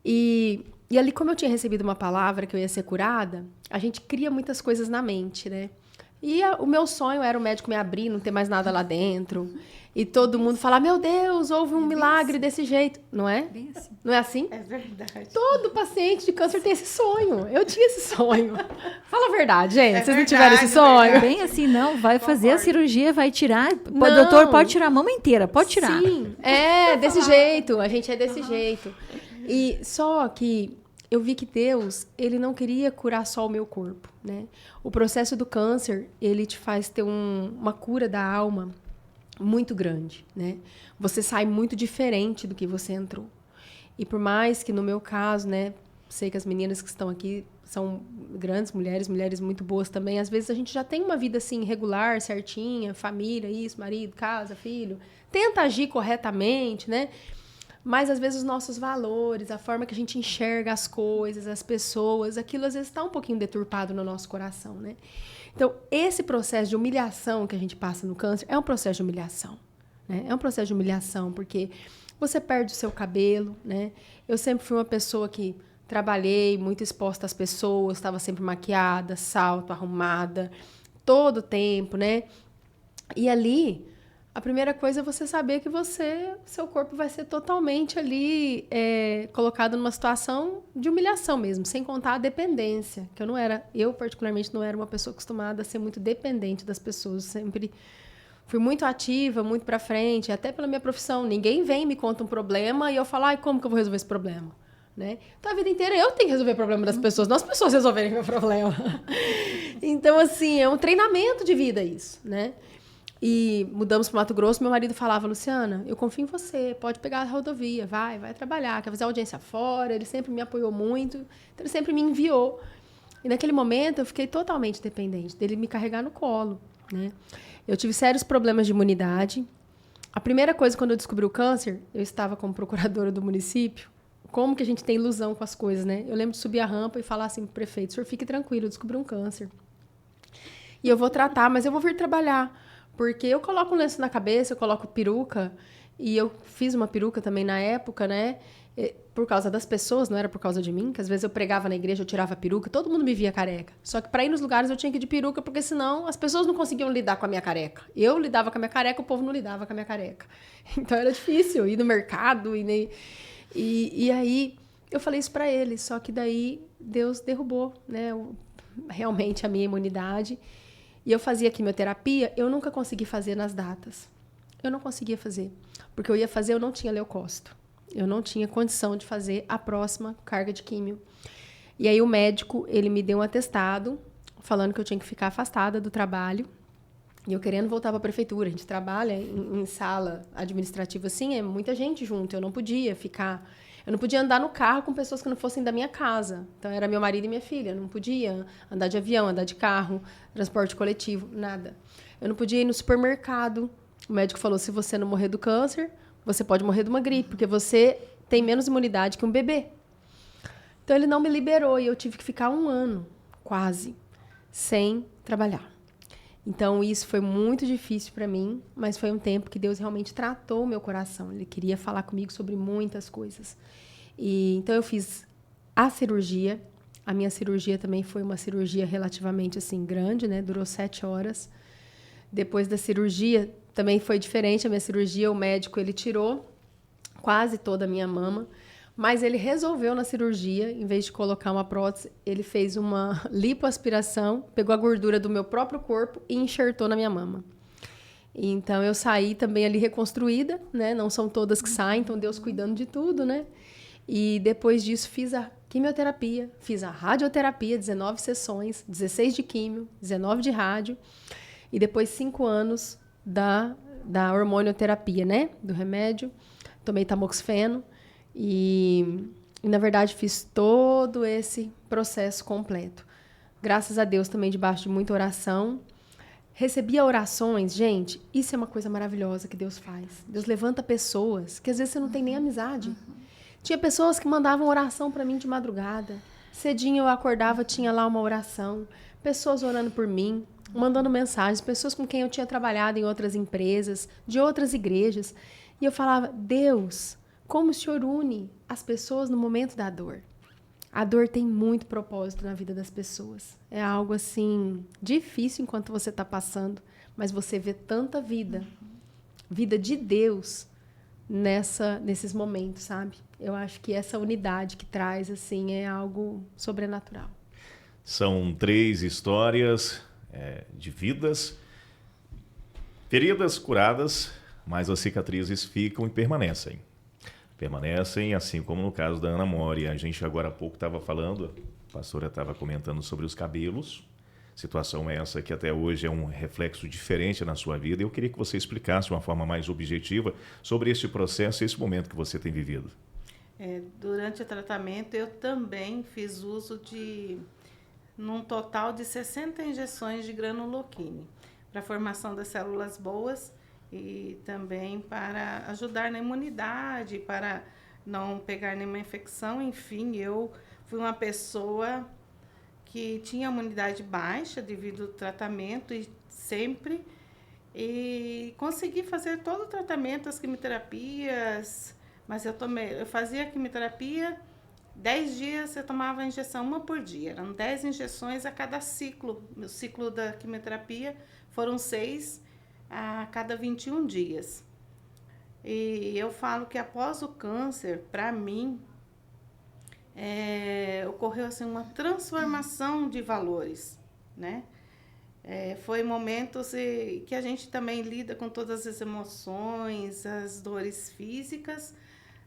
Speaker 2: E ali, como eu tinha recebido uma palavra que eu ia ser curada, a gente cria muitas coisas na mente, né? E o meu sonho era o médico me abrir, não ter mais nada lá dentro. E todo mundo falar: meu Deus, houve um milagre desse jeito. Não é?
Speaker 3: Bem assim.
Speaker 2: Não é assim?
Speaker 4: É verdade.
Speaker 2: Todo paciente de câncer tem esse sonho. Eu tinha esse sonho. Fala a verdade, gente.
Speaker 4: É
Speaker 2: Vocês não
Speaker 4: verdade,
Speaker 2: tiveram esse
Speaker 4: é
Speaker 2: sonho?
Speaker 4: verdade.
Speaker 3: Bem assim, não. Vai fazer a
Speaker 4: Concordo.
Speaker 3: cirurgia, vai tirar. O
Speaker 2: Não.
Speaker 3: doutor pode tirar a mama inteira, pode tirar.
Speaker 2: Sim, desse jeito. A gente é desse jeito. E só que eu vi que Deus, ele não queria curar só o meu corpo, né? O processo do câncer, ele te faz ter uma cura da alma muito grande, né? Você sai muito diferente do que você entrou. E por mais que no meu caso, né, sei que as meninas que estão aqui são grandes mulheres muito boas também. Às vezes a gente já tem uma vida assim regular, certinha, família, isso, marido, casa, filho. Tenta agir corretamente, né? Mas às vezes os nossos valores, a forma que a gente enxerga as coisas, as pessoas, aquilo às vezes está um pouquinho deturpado no nosso coração, né? Então, esse processo de humilhação que a gente passa no câncer é um processo de humilhação, né? É um processo de humilhação porque você perde o seu cabelo, né? Eu sempre fui uma pessoa que trabalhei muito exposta às pessoas, estava sempre maquiada, salto, arrumada, todo o tempo, né? E ali, a primeira coisa é você saber que seu corpo vai ser totalmente ali colocado numa situação de humilhação mesmo, sem contar a dependência, que eu particularmente não era uma pessoa acostumada a ser muito dependente das pessoas, sempre fui muito ativa, muito pra frente, até pela minha profissão. Ninguém vem e me conta um problema e eu falo: ai, como que eu vou resolver esse problema? Né? Então, a vida inteira eu tenho que resolver o problema das pessoas, não as pessoas resolverem meu problema. Então, assim, é um treinamento de vida isso, né? E mudamos para o Mato Grosso, meu marido falava: Luciana, eu confio em você, pode pegar a rodovia, vai trabalhar, quer fazer audiência fora. Ele sempre me apoiou muito, então ele sempre me enviou. E naquele momento eu fiquei totalmente dependente dele me carregar no colo, né? Eu tive sérios problemas de imunidade. A primeira coisa, quando eu descobri o câncer, eu estava como procuradora do município. Como que a gente tem ilusão com as coisas, né? Eu lembro de subir a rampa e falar assim pro prefeito: senhor, fique tranquilo, eu descobri um câncer. E eu vou tratar, mas eu vou vir trabalhar. Porque eu coloco um lenço na cabeça, eu coloco peruca, e eu fiz uma peruca também na época, né? Por causa das pessoas, não era por causa de mim, que às vezes eu pregava na igreja, eu tirava a peruca, todo mundo me via careca. Só que para ir nos lugares eu tinha que ir de peruca, porque senão as pessoas não conseguiam lidar com a minha careca. Eu lidava com a minha careca, o povo não lidava com a minha careca. Então era difícil ir no mercado, e aí eu falei isso para ele, só que daí Deus derrubou, né? Realmente a minha imunidade. E eu fazia quimioterapia, eu nunca consegui fazer nas datas. Eu não conseguia fazer. Porque eu ia fazer, eu não tinha leucócito. Eu não tinha condição de fazer a próxima carga de químio. E aí o médico, ele me deu um atestado, falando que eu tinha que ficar afastada do trabalho. E eu querendo voltar para a prefeitura. A gente trabalha em sala administrativa assim, é muita gente junto. Eu não podia ficar... Eu não podia andar no carro com pessoas que não fossem da minha casa. Então, era meu marido e minha filha. Eu não podia andar de avião, andar de carro, transporte coletivo, nada. Eu não podia ir no supermercado. O médico falou: se você não morrer do câncer, você pode morrer de uma gripe, porque você tem menos imunidade que um bebê. Então, ele não me liberou e eu tive que ficar 1 ano, quase, sem trabalhar. Então, isso foi muito difícil para mim, mas foi um tempo que Deus realmente tratou o meu coração. Ele queria falar comigo sobre muitas coisas. Então, eu fiz a cirurgia. A minha cirurgia também foi uma cirurgia relativamente assim, grande, né? Durou 7 horas. Depois da cirurgia, também foi diferente. A minha cirurgia, o médico, ele tirou quase toda a minha mama. Mas ele resolveu na cirurgia, em vez de colocar uma prótese, ele fez uma lipoaspiração, pegou a gordura do meu próprio corpo e enxertou na minha mama. Então, eu saí também ali reconstruída, né? Não são todas que saem, então Deus cuidando de tudo, né? E depois disso, fiz a quimioterapia, fiz a radioterapia, 19 sessões, 16 de químio, 19 de rádio, e depois 5 anos da hormonioterapia, né? Do remédio. tomei tamoxifeno e na verdade fiz todo esse processo completo. Graças a Deus também debaixo de muita oração. Recebia orações, gente, isso é uma coisa maravilhosa que Deus faz. Deus levanta pessoas que às vezes você não tem nem amizade. Tinha pessoas que mandavam oração para mim de madrugada. Cedinho eu acordava, tinha lá uma oração. Pessoas orando por mim, mandando mensagens. Pessoas com quem eu tinha trabalhado em outras empresas, de outras igrejas. E eu falava, Deus, como o Senhor une as pessoas no momento da dor. A dor tem muito propósito na vida das pessoas. É algo, assim, difícil enquanto você está passando, mas você vê tanta vida de Deus nesses momentos, sabe? Eu acho que essa unidade que traz, assim, é algo sobrenatural.
Speaker 1: São 3 histórias de vidas, feridas curadas, mas as cicatrizes ficam e permanecem. Permanecem, assim como no caso da Ana Mori. A gente agora há pouco estava falando, a pastora estava comentando sobre os cabelos, situação essa que até hoje é um reflexo diferente na sua vida. Eu queria que você explicasse de uma forma mais objetiva sobre esse processo, esse momento que você tem vivido.
Speaker 4: Durante o tratamento, eu também fiz uso num total de 60 injeções de granuloquine, para a formação das células boas, e também para ajudar na imunidade, para não pegar nenhuma infecção. Enfim, eu fui uma pessoa que tinha imunidade baixa devido ao tratamento e consegui fazer todo o tratamento, as quimioterapias, mas eu fazia a quimioterapia, 10 dias eu tomava a injeção, uma por dia, eram 10 injeções a cada ciclo. O ciclo da quimioterapia foram 6 a cada 21 dias. E eu falo que após o câncer, para mim, ocorreu assim, uma transformação de valores, né? Foi momentos que a gente também lida com todas as emoções, as dores físicas,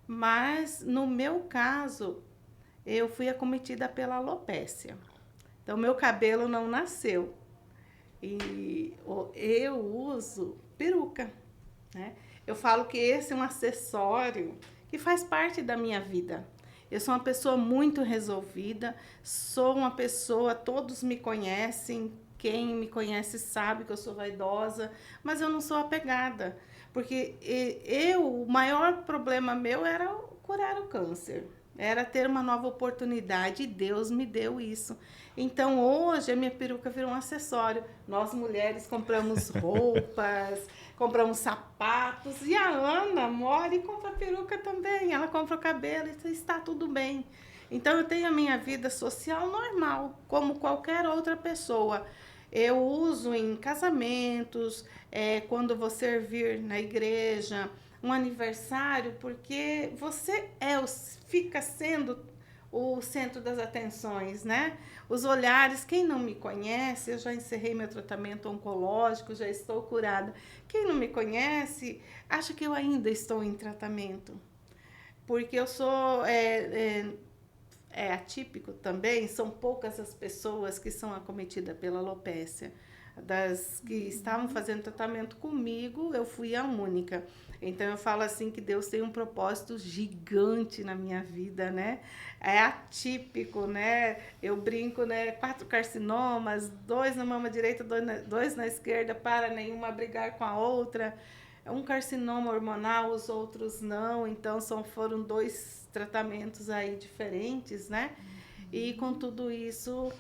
Speaker 4: mas no meu caso, eu fui acometida pela alopécia. Então, meu cabelo não nasceu. E eu uso peruca, né? Eu falo que esse é um acessório que faz parte da minha vida. Eu sou uma pessoa muito resolvida, sou uma pessoa, todos me conhecem, quem me conhece sabe que eu sou vaidosa, mas eu não sou apegada, porque o maior problema meu era curar o câncer. Era ter uma nova oportunidade e Deus me deu isso. Então, hoje, a minha peruca virou um acessório. Nós, mulheres, compramos roupas, compramos sapatos. E a Ana Mori compra peruca também. Ela compra o cabelo e está tudo bem. Então, eu tenho a minha vida social normal, como qualquer outra pessoa. Eu uso em casamentos, quando vou servir na igreja, um aniversário, porque você fica sendo o centro das atenções, né? Os olhares, quem não me conhece, eu já encerrei meu tratamento oncológico, já estou curada. Quem não me conhece, acha que eu ainda estou em tratamento. Porque eu sou atípico também, são poucas as pessoas que são acometidas pela alopécia. Das que estavam fazendo tratamento comigo, eu fui a única. Então, eu falo assim que Deus tem um propósito gigante na minha vida, né? É atípico, né? Eu brinco, né? 4 carcinomas, 2 na mama direita, 2 na esquerda, para nenhuma brigar com a outra. Um carcinoma hormonal, os outros não. Então, foram 2 tratamentos aí diferentes, né? E com tudo isso,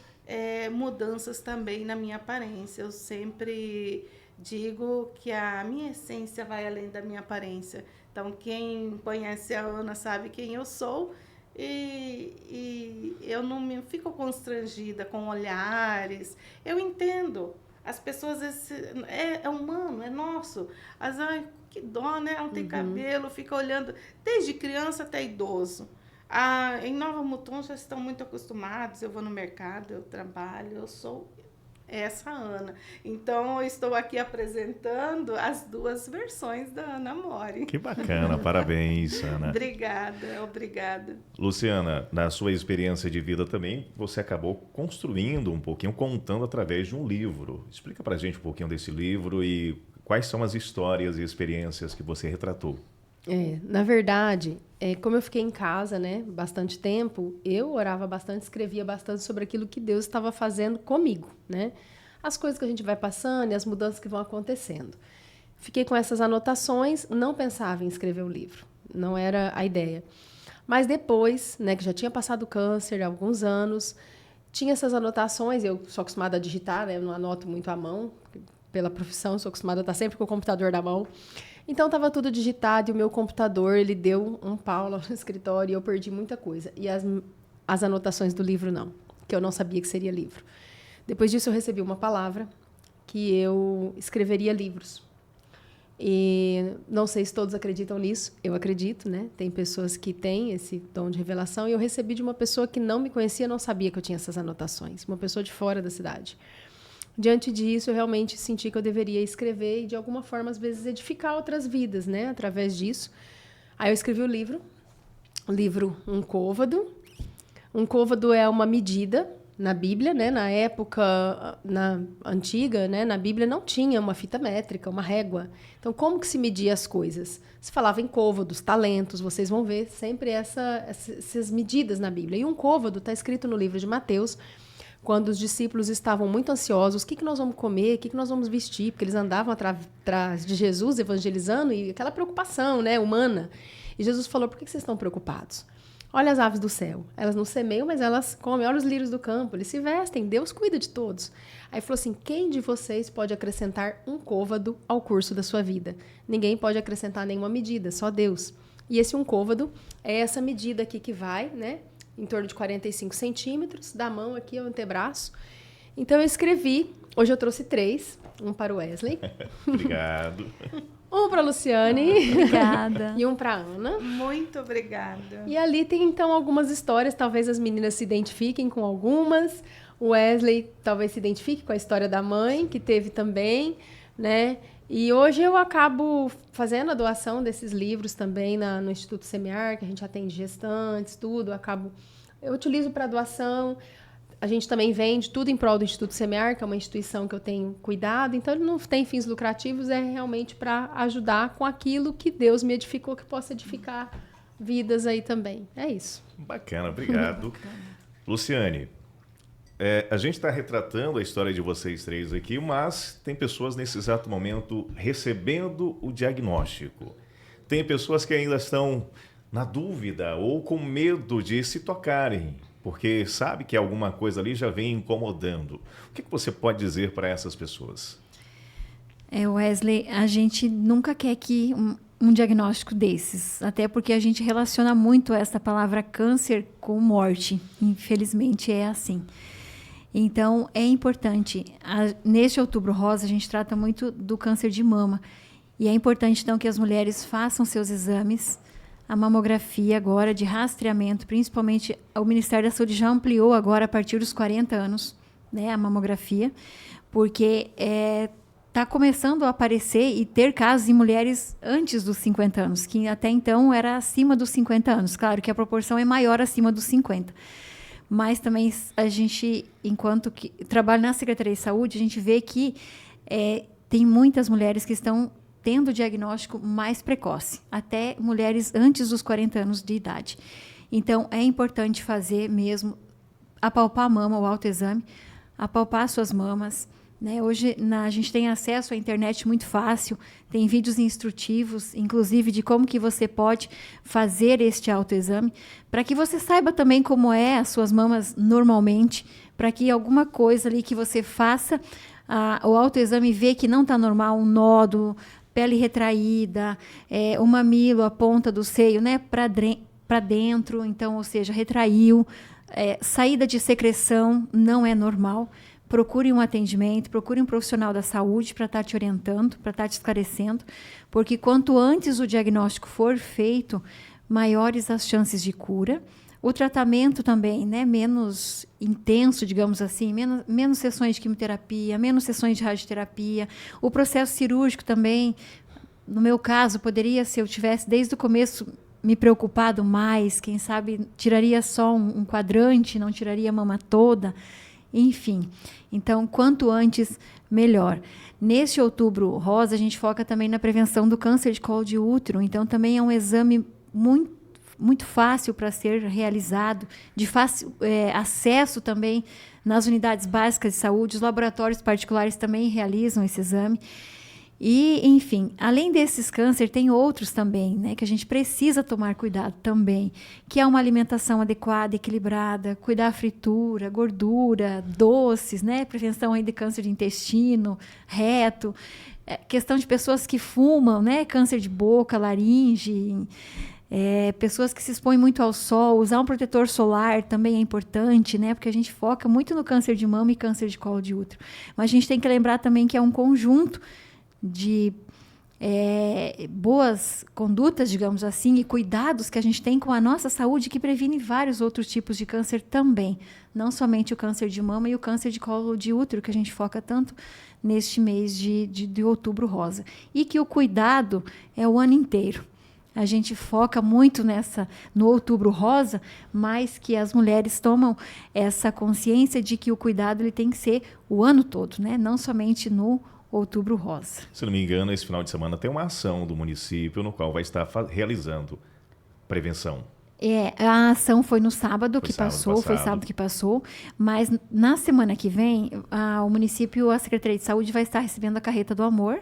Speaker 4: mudanças também na minha aparência. Eu sempre digo que a minha essência vai além da minha aparência. Então, quem conhece a Ana sabe quem eu sou e eu não me fico constrangida com olhares. Eu entendo. As pessoas, é humano, é nosso. Ai, que dó, né? Ela não tem cabelo, fica olhando, desde criança até idoso. Em Nova Mutum já estão muito acostumados. Eu vou no mercado, eu trabalho, eu sou essa Ana. Então, eu estou aqui apresentando as 2 versões da Ana Mori.
Speaker 1: Que bacana, parabéns, Ana.
Speaker 4: Obrigada.
Speaker 1: Luciana, na sua experiência de vida também, você acabou construindo um pouquinho, contando através de um livro. Explica pra gente um pouquinho desse livro e quais são as histórias e experiências que você retratou.
Speaker 2: Na verdade, como eu fiquei em casa, né, bastante tempo, eu orava bastante, escrevia bastante sobre aquilo que Deus estava fazendo comigo, né? As coisas que a gente vai passando e as mudanças que vão acontecendo. Fiquei com essas anotações, não pensava em escrever o livro, não era a ideia. Mas depois, né, que já tinha passado câncer há alguns anos, tinha essas anotações, eu sou acostumada a digitar, né, eu não anoto muito à mão, pela profissão, sou acostumada a estar sempre com o computador na mão. Então, estava tudo digitado e o meu computador, ele deu um pau lá no escritório e eu perdi muita coisa. E as anotações do livro, não, que eu não sabia que seria livro. Depois disso, eu recebi uma palavra que eu escreveria livros. E não sei se todos acreditam nisso, eu acredito, né? Tem pessoas que têm esse dom de revelação e eu recebi de uma pessoa que não me conhecia, não sabia que eu tinha essas anotações, uma pessoa de fora da cidade. Diante disso, eu realmente senti que eu deveria escrever e, de alguma forma, às vezes, edificar outras vidas, né? Através disso. Aí eu escrevi o livro Um Côvado. Um côvado é uma medida na Bíblia, né? Na época antiga, né? Na Bíblia não tinha uma fita métrica, uma régua. Então, como que se media as coisas? Se falava em côvados, talentos, vocês vão ver sempre essas medidas na Bíblia. E um côvado está escrito no livro de Mateus, quando os discípulos estavam muito ansiosos, o que nós vamos comer, o que nós vamos vestir, porque eles andavam atrás de Jesus evangelizando e aquela preocupação, né, humana. E Jesus falou, por que vocês estão preocupados? Olha as aves do céu, elas não semeiam, mas elas comem, olha os lírios do campo, eles se vestem, Deus cuida de todos. Aí falou assim, quem de vocês pode acrescentar um côvado ao curso da sua vida? Ninguém pode acrescentar nenhuma medida, só Deus. E esse um côvado é essa medida aqui que vai, né, em torno de 45 centímetros, da mão aqui ao antebraço. Então, eu escrevi. Hoje eu trouxe 3. Um para o Wesley.
Speaker 1: Obrigado.
Speaker 2: Um para a Luciane.
Speaker 3: Obrigada.
Speaker 2: E um para a Ana.
Speaker 4: Muito obrigada.
Speaker 2: E ali tem, então, algumas histórias. Talvez as meninas se identifiquem com algumas. O Wesley talvez se identifique com a história da mãe, que teve também, né? E hoje eu acabo fazendo a doação desses livros também no Instituto Semear, que a gente atende gestantes, tudo. Eu utilizo para doação. A gente também vende tudo em prol do Instituto Semear, que é uma instituição que eu tenho cuidado. Então, ele não tem fins lucrativos, é realmente para ajudar com aquilo que Deus me edificou, que possa edificar vidas aí também. É isso.
Speaker 1: Bacana, obrigado. Luciane, a gente está retratando a história de vocês 3 aqui, mas tem pessoas nesse exato momento recebendo o diagnóstico. Tem pessoas que ainda estão na dúvida ou com medo de se tocarem, porque sabe que alguma coisa ali já vem incomodando. O que você pode dizer para essas pessoas?
Speaker 3: Wesley, a gente nunca quer que um diagnóstico desses, até porque a gente relaciona muito essa palavra câncer com morte. Infelizmente é assim. Então, é importante. Neste Outubro Rosa, a gente trata muito do câncer de mama. E é importante, então, que as mulheres façam seus exames. A mamografia agora de rastreamento, principalmente o Ministério da Saúde já ampliou agora a partir dos 40 anos, né, a mamografia, porque está começando a aparecer e ter casos em mulheres antes dos 50 anos, que até então era acima dos 50 anos. Claro que a proporção é maior acima dos 50. Mas também a gente, enquanto que trabalha na Secretaria de Saúde, a gente vê que tem muitas mulheres que estão tendo o diagnóstico mais precoce, até mulheres antes dos 40 anos de idade. Então, é importante fazer mesmo, apalpar a mama, o autoexame, apalpar suas mamas, né? Hoje a gente tem acesso à internet muito fácil, tem vídeos instrutivos, inclusive de como que você pode fazer este autoexame, para que você saiba também como é as suas mamas normalmente, para que alguma coisa ali que você faça, o autoexame vê que não está normal, um nódulo, pele retraída, o mamilo, a ponta do seio, né, para dentro, então, ou seja, retraiu, saída de secreção não é normal. Procure um atendimento, procure um profissional da saúde para estar te orientando, para estar te esclarecendo, porque quanto antes o diagnóstico for feito, maiores as chances de cura. O tratamento também, né, menos intenso, digamos assim, menos sessões de quimioterapia, menos sessões de radioterapia. O processo cirúrgico também, no meu caso, poderia, se eu tivesse desde o começo me preocupado mais, quem sabe tiraria só um quadrante, não tiraria a mama toda. enfim. Então, quanto antes, melhor. Neste Outubro Rosa, a gente foca também na prevenção do câncer de colo de útero. Então, também é um exame muito fácil para ser realizado, de fácil acesso também nas unidades básicas de saúde. Os laboratórios particulares também realizam esse exame. E, enfim, além desses cânceres, tem outros também, né, que a gente precisa tomar cuidado também, que é uma alimentação adequada, equilibrada, cuidar da fritura, gordura, doces, né, prevenção aí de câncer de intestino, reto, questão de pessoas que fumam, né, câncer de boca, laringe, pessoas que se expõem muito ao sol, usar um protetor solar também é importante, né? Porque a gente foca muito no câncer de mama e câncer de colo de útero. Mas a gente tem que lembrar também que é um conjunto de boas condutas, digamos assim, e cuidados que a gente tem com a nossa saúde que previne vários outros tipos de câncer também. Não somente o câncer de mama e o câncer de colo de útero, que a gente foca tanto neste mês de Outubro Rosa. E que o cuidado é o ano inteiro. A gente foca muito no Outubro Rosa, mas que as mulheres tomam essa consciência de que o cuidado ele tem que ser o ano todo, né? Não somente no Outubro Rosa.
Speaker 1: Se não me engano, esse final de semana tem uma ação do município no qual vai estar realizando prevenção.
Speaker 3: A ação foi no sábado que passou, foi sábado que passou, mas na semana que vem, o município, a Secretaria de Saúde vai estar recebendo a Carreta do Amor.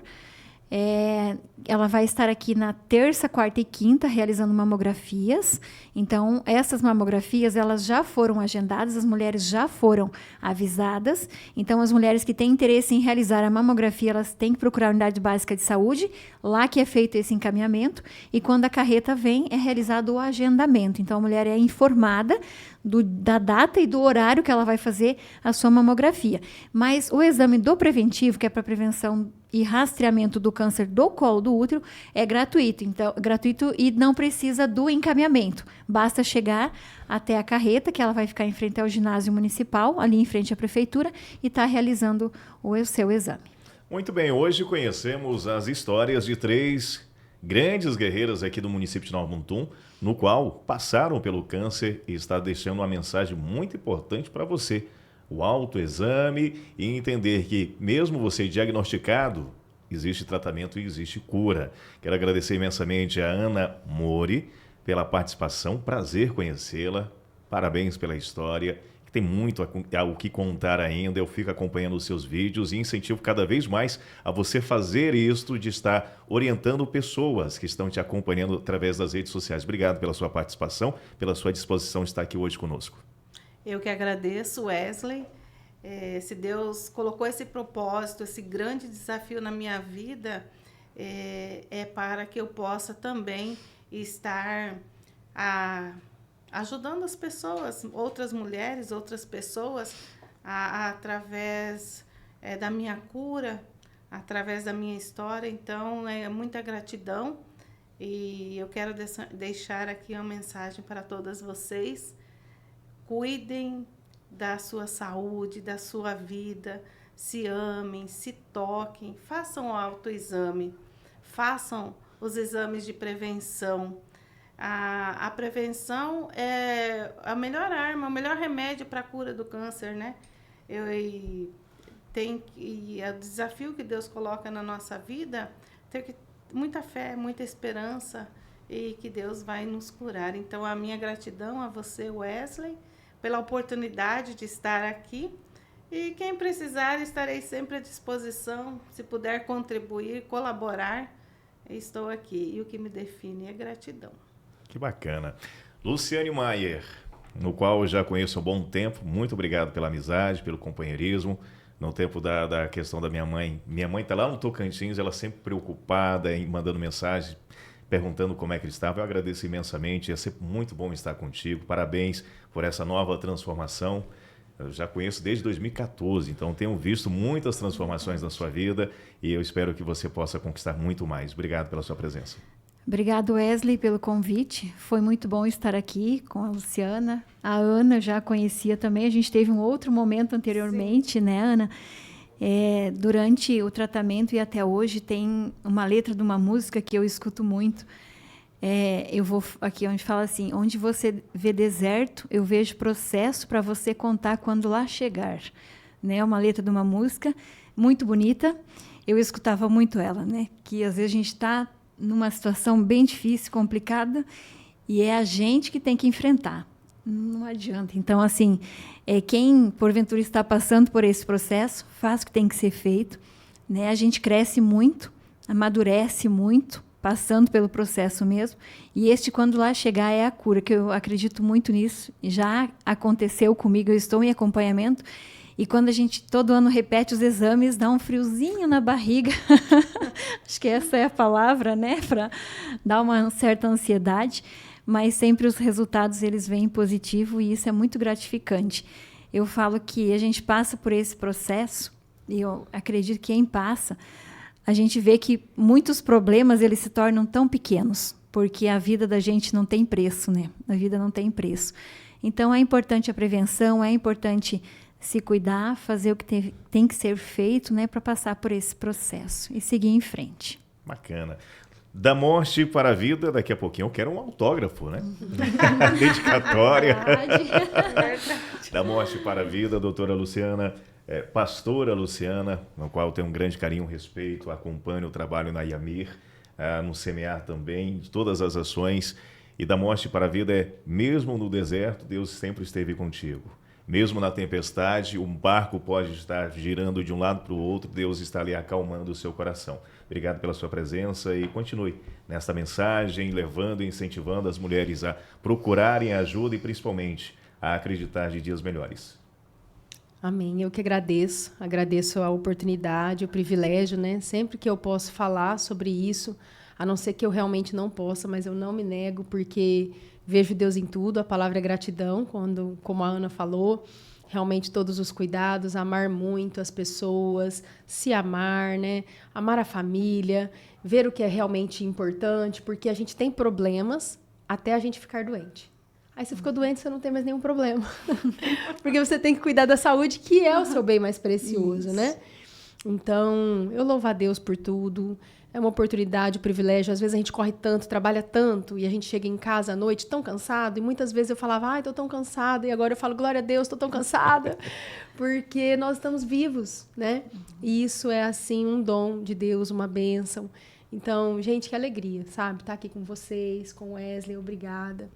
Speaker 3: Ela vai estar aqui na terça, quarta e quinta realizando mamografias. Então, essas mamografias elas já foram agendadas, as mulheres já foram avisadas. Então, as mulheres que têm interesse em realizar a mamografia, elas têm que procurar a unidade básica de saúde, lá que é feito esse encaminhamento. E quando a carreta vem, é realizado o agendamento. Então, a mulher é informada da data e do horário que ela vai fazer a sua mamografia. Mas o exame do preventivo, que é para prevenção e rastreamento do câncer do colo do útero, é gratuito. Então, gratuito e não precisa do encaminhamento. Basta chegar até a carreta, que ela vai ficar em frente ao ginásio municipal, ali em frente à prefeitura, e estar realizando o seu exame.
Speaker 1: Muito bem, hoje conhecemos as histórias de 3 grandes guerreiras aqui do município de Nova Mutum, no qual passaram pelo câncer e está deixando uma mensagem muito importante para você. O autoexame e entender que, mesmo você diagnosticado, existe tratamento e existe cura. Quero agradecer imensamente a Ana Mori pela participação, prazer conhecê-la, parabéns pela história, que tem muito o que contar ainda. Eu fico acompanhando os seus vídeos e incentivo cada vez mais a você fazer isto, de estar orientando pessoas que estão te acompanhando através das redes sociais. Obrigado pela sua participação, pela sua disposição de estar aqui hoje conosco.
Speaker 4: Eu que agradeço, Wesley. Se Deus colocou esse propósito, esse grande desafio na minha vida, é para que eu possa também estar ajudando as pessoas, outras mulheres, outras pessoas, através da minha cura, através da minha história. Então, é muita gratidão e eu quero deixar aqui uma mensagem para todas vocês. Cuidem da sua saúde, da sua vida, se amem, se toquem, façam o autoexame, façam os exames de prevenção. A prevenção é a melhor arma, o melhor remédio para a cura do câncer, né? É o desafio que Deus coloca na nossa vida, ter muita fé, muita esperança e que Deus vai nos curar. Então, a minha gratidão a você, Wesley, pela oportunidade de estar aqui, e quem precisar, estarei sempre à disposição. Se puder contribuir, colaborar, estou aqui. E o que me define é gratidão.
Speaker 1: Que bacana. Luciane Maier, no qual eu já conheço há um bom tempo, muito obrigado pela amizade, pelo companheirismo. No tempo da questão da minha mãe está lá no Tocantins, ela sempre preocupada, mandando mensagem, perguntando como é que ele estava. Eu agradeço imensamente, é sempre muito bom estar contigo. Parabéns por essa nova transformação. Eu já conheço desde 2014, então tenho visto muitas transformações na sua vida e eu espero que você possa conquistar muito mais. Obrigado pela sua presença.
Speaker 3: Obrigado, Wesley, pelo convite. Foi muito bom estar aqui com a Luciana. A Ana já conhecia também, a gente teve um outro momento anteriormente, sim, né, Ana? Durante o tratamento e até hoje tem uma letra de uma música que eu escuto muito, eu vou aqui onde fala assim, onde você vê deserto, eu vejo processo para você contar quando lá chegar. Né? Uma letra de uma música muito bonita. Eu escutava muito ela, né? Que às vezes a gente está numa situação bem difícil, complicada, e é a gente que tem que enfrentar. Não adianta. Então, assim, quem porventura está passando por esse processo, faz o que tem que ser feito. Né? A gente cresce muito, amadurece muito, passando pelo processo mesmo. E quando lá chegar, é a cura, que eu acredito muito nisso. Já aconteceu comigo, eu estou em acompanhamento. E quando a gente todo ano repete os exames, dá um friozinho na barriga. Acho que essa é a palavra, né? Para dar uma certa ansiedade. Mas sempre os resultados eles vêm positivo e isso é muito gratificante. Eu falo que a gente passa por esse processo, e eu acredito que quem passa, a gente vê que muitos problemas eles se tornam tão pequenos, porque a vida da gente não tem preço, né? A vida não tem preço. Então, é importante a prevenção, é importante se cuidar, fazer o que tem que ser feito, né, para passar por esse processo e seguir em frente.
Speaker 1: Bacana. Da morte para a vida, daqui a pouquinho eu quero um autógrafo, né? Dedicatória. Da morte para a vida, doutora Luciana, pastora Luciana, no qual eu tenho um grande carinho e respeito, acompanho o trabalho na IAMIR, no Semear também, de todas as ações. E da morte para a vida mesmo no deserto, Deus sempre esteve contigo. Mesmo na tempestade, um barco pode estar girando de um lado para o outro, Deus está ali acalmando o seu coração. Obrigado pela sua presença e continue nesta mensagem, levando e incentivando as mulheres a procurarem ajuda e principalmente a acreditar de dias melhores.
Speaker 2: Amém. Eu que agradeço a oportunidade, o privilégio, né? Sempre que eu posso falar sobre isso, a não ser que eu realmente não possa, mas eu não me nego, porque vejo Deus em tudo, a palavra é gratidão, como a Ana falou, realmente todos os cuidados, amar muito as pessoas, se amar, né? Amar a família, ver o que é realmente importante, porque a gente tem problemas até a gente ficar doente. Aí você ficou doente, você não tem mais nenhum problema. Porque você tem que cuidar da saúde, que é o seu bem mais precioso, isso, né? Então, eu louvo a Deus por tudo. É uma oportunidade, um privilégio. Às vezes a gente corre tanto, trabalha tanto, e a gente chega em casa à noite tão cansado. E muitas vezes eu falava, ai, tô tão cansada. E agora eu falo, glória a Deus, tô tão cansada. Porque nós estamos vivos, né? E isso é, assim, um dom de Deus, uma bênção. Então, gente, que alegria, sabe? Estar aqui com vocês, com Wesley, obrigada.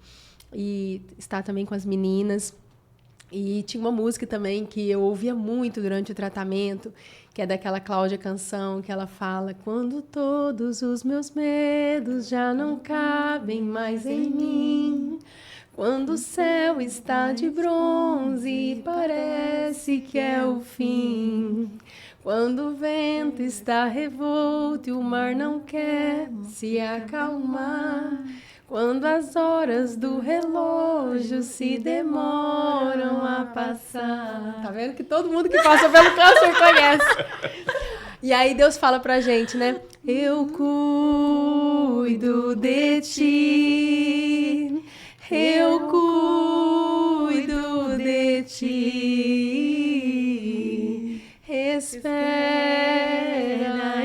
Speaker 2: E estar também com as meninas. E tinha uma música também que eu ouvia muito durante o tratamento, que é daquela Cláudia Canção, que ela fala: quando todos os meus medos já não cabem mais em mim, quando o céu está de bronze e parece que é o fim, quando o vento está revolto e o mar não quer se acalmar, quando as horas do relógio se demoram a passar. Tá vendo que todo mundo que passa pelo câncer conhece. E aí Deus fala pra gente, né? Eu cuido de ti, eu cuido de ti, espera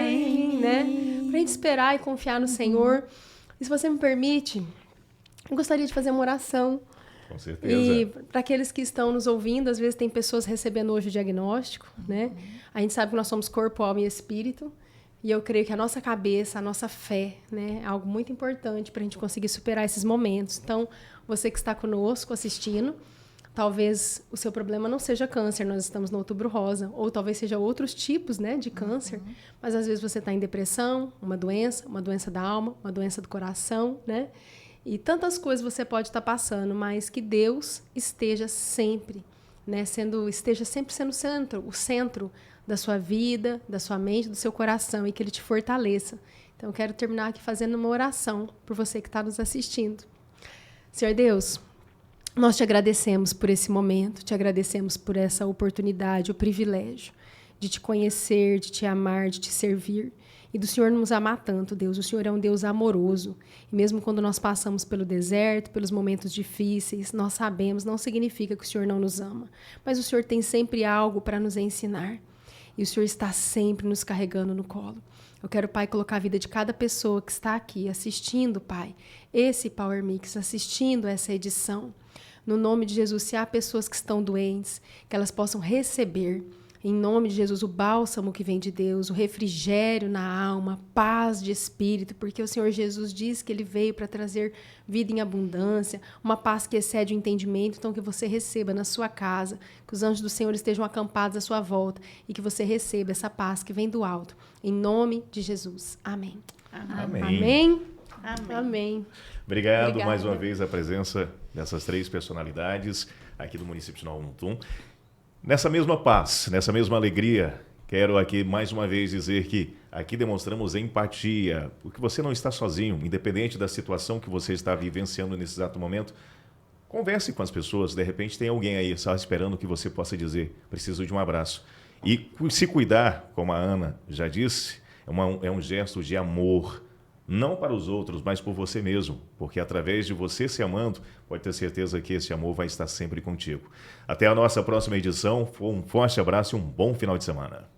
Speaker 2: em mim, né? Pra gente esperar e confiar no Senhor. E se você me permite, eu gostaria de fazer uma oração.
Speaker 1: Com certeza.
Speaker 2: E para aqueles que estão nos ouvindo, às vezes tem pessoas recebendo hoje o diagnóstico, né? A gente sabe que nós somos corpo, alma e espírito. E eu creio que a nossa cabeça, a nossa fé, né, é algo muito importante para a gente conseguir superar esses momentos. Então, você que está conosco assistindo, talvez o seu problema não seja câncer, nós estamos no Outubro Rosa, ou talvez seja outros tipos, né, de câncer, mas às vezes você está em depressão, uma doença da alma, uma doença do coração, né, e tantas coisas você pode estar passando, mas que Deus esteja sempre, né, esteja sempre sendo o centro da sua vida, da sua mente, do seu coração, e que Ele te fortaleça. Então, eu quero terminar aqui fazendo uma oração por você que está nos assistindo. Senhor Deus, nós te agradecemos por esse momento, te agradecemos por essa oportunidade, o privilégio de te conhecer, de te amar, de te servir e do Senhor nos amar tanto, Deus. O Senhor é um Deus amoroso e mesmo quando nós passamos pelo deserto, pelos momentos difíceis, nós sabemos, não significa que o Senhor não nos ama, mas o Senhor tem sempre algo para nos ensinar. e o Senhor está sempre nos carregando no colo. Eu quero, Pai, colocar a vida de cada pessoa que está aqui assistindo, Pai, esse Power Mix, assistindo essa edição. No nome de Jesus, se há pessoas que estão doentes, que elas possam receber, em nome de Jesus, o bálsamo que vem de Deus, o refrigério na alma, paz de espírito, porque o Senhor Jesus diz que Ele veio para trazer vida em abundância, uma paz que excede o entendimento, então que você receba na sua casa, que os anjos do Senhor estejam acampados à sua volta e que você receba essa paz que vem do alto, em nome de Jesus. Amém.
Speaker 1: Amém.
Speaker 2: Amém.
Speaker 4: Amém.
Speaker 2: Amém.
Speaker 1: Obrigado
Speaker 2: Obrigada.
Speaker 1: mais uma vez a presença dessas 3 personalidades aqui do município de Nova Mutum. Nessa mesma paz, nessa mesma alegria, quero aqui mais uma vez dizer que aqui demonstramos empatia, porque você não está sozinho, independente da situação que você está vivenciando nesse exato momento. Converse com as pessoas, de repente tem alguém aí só esperando que você possa dizer, preciso de um abraço. E se cuidar, como a Ana já disse, é um gesto de amor, não para os outros, mas por você mesmo, porque através de você se amando, pode ter certeza que esse amor vai estar sempre contigo. Até a nossa próxima edição, um forte abraço e um bom final de semana.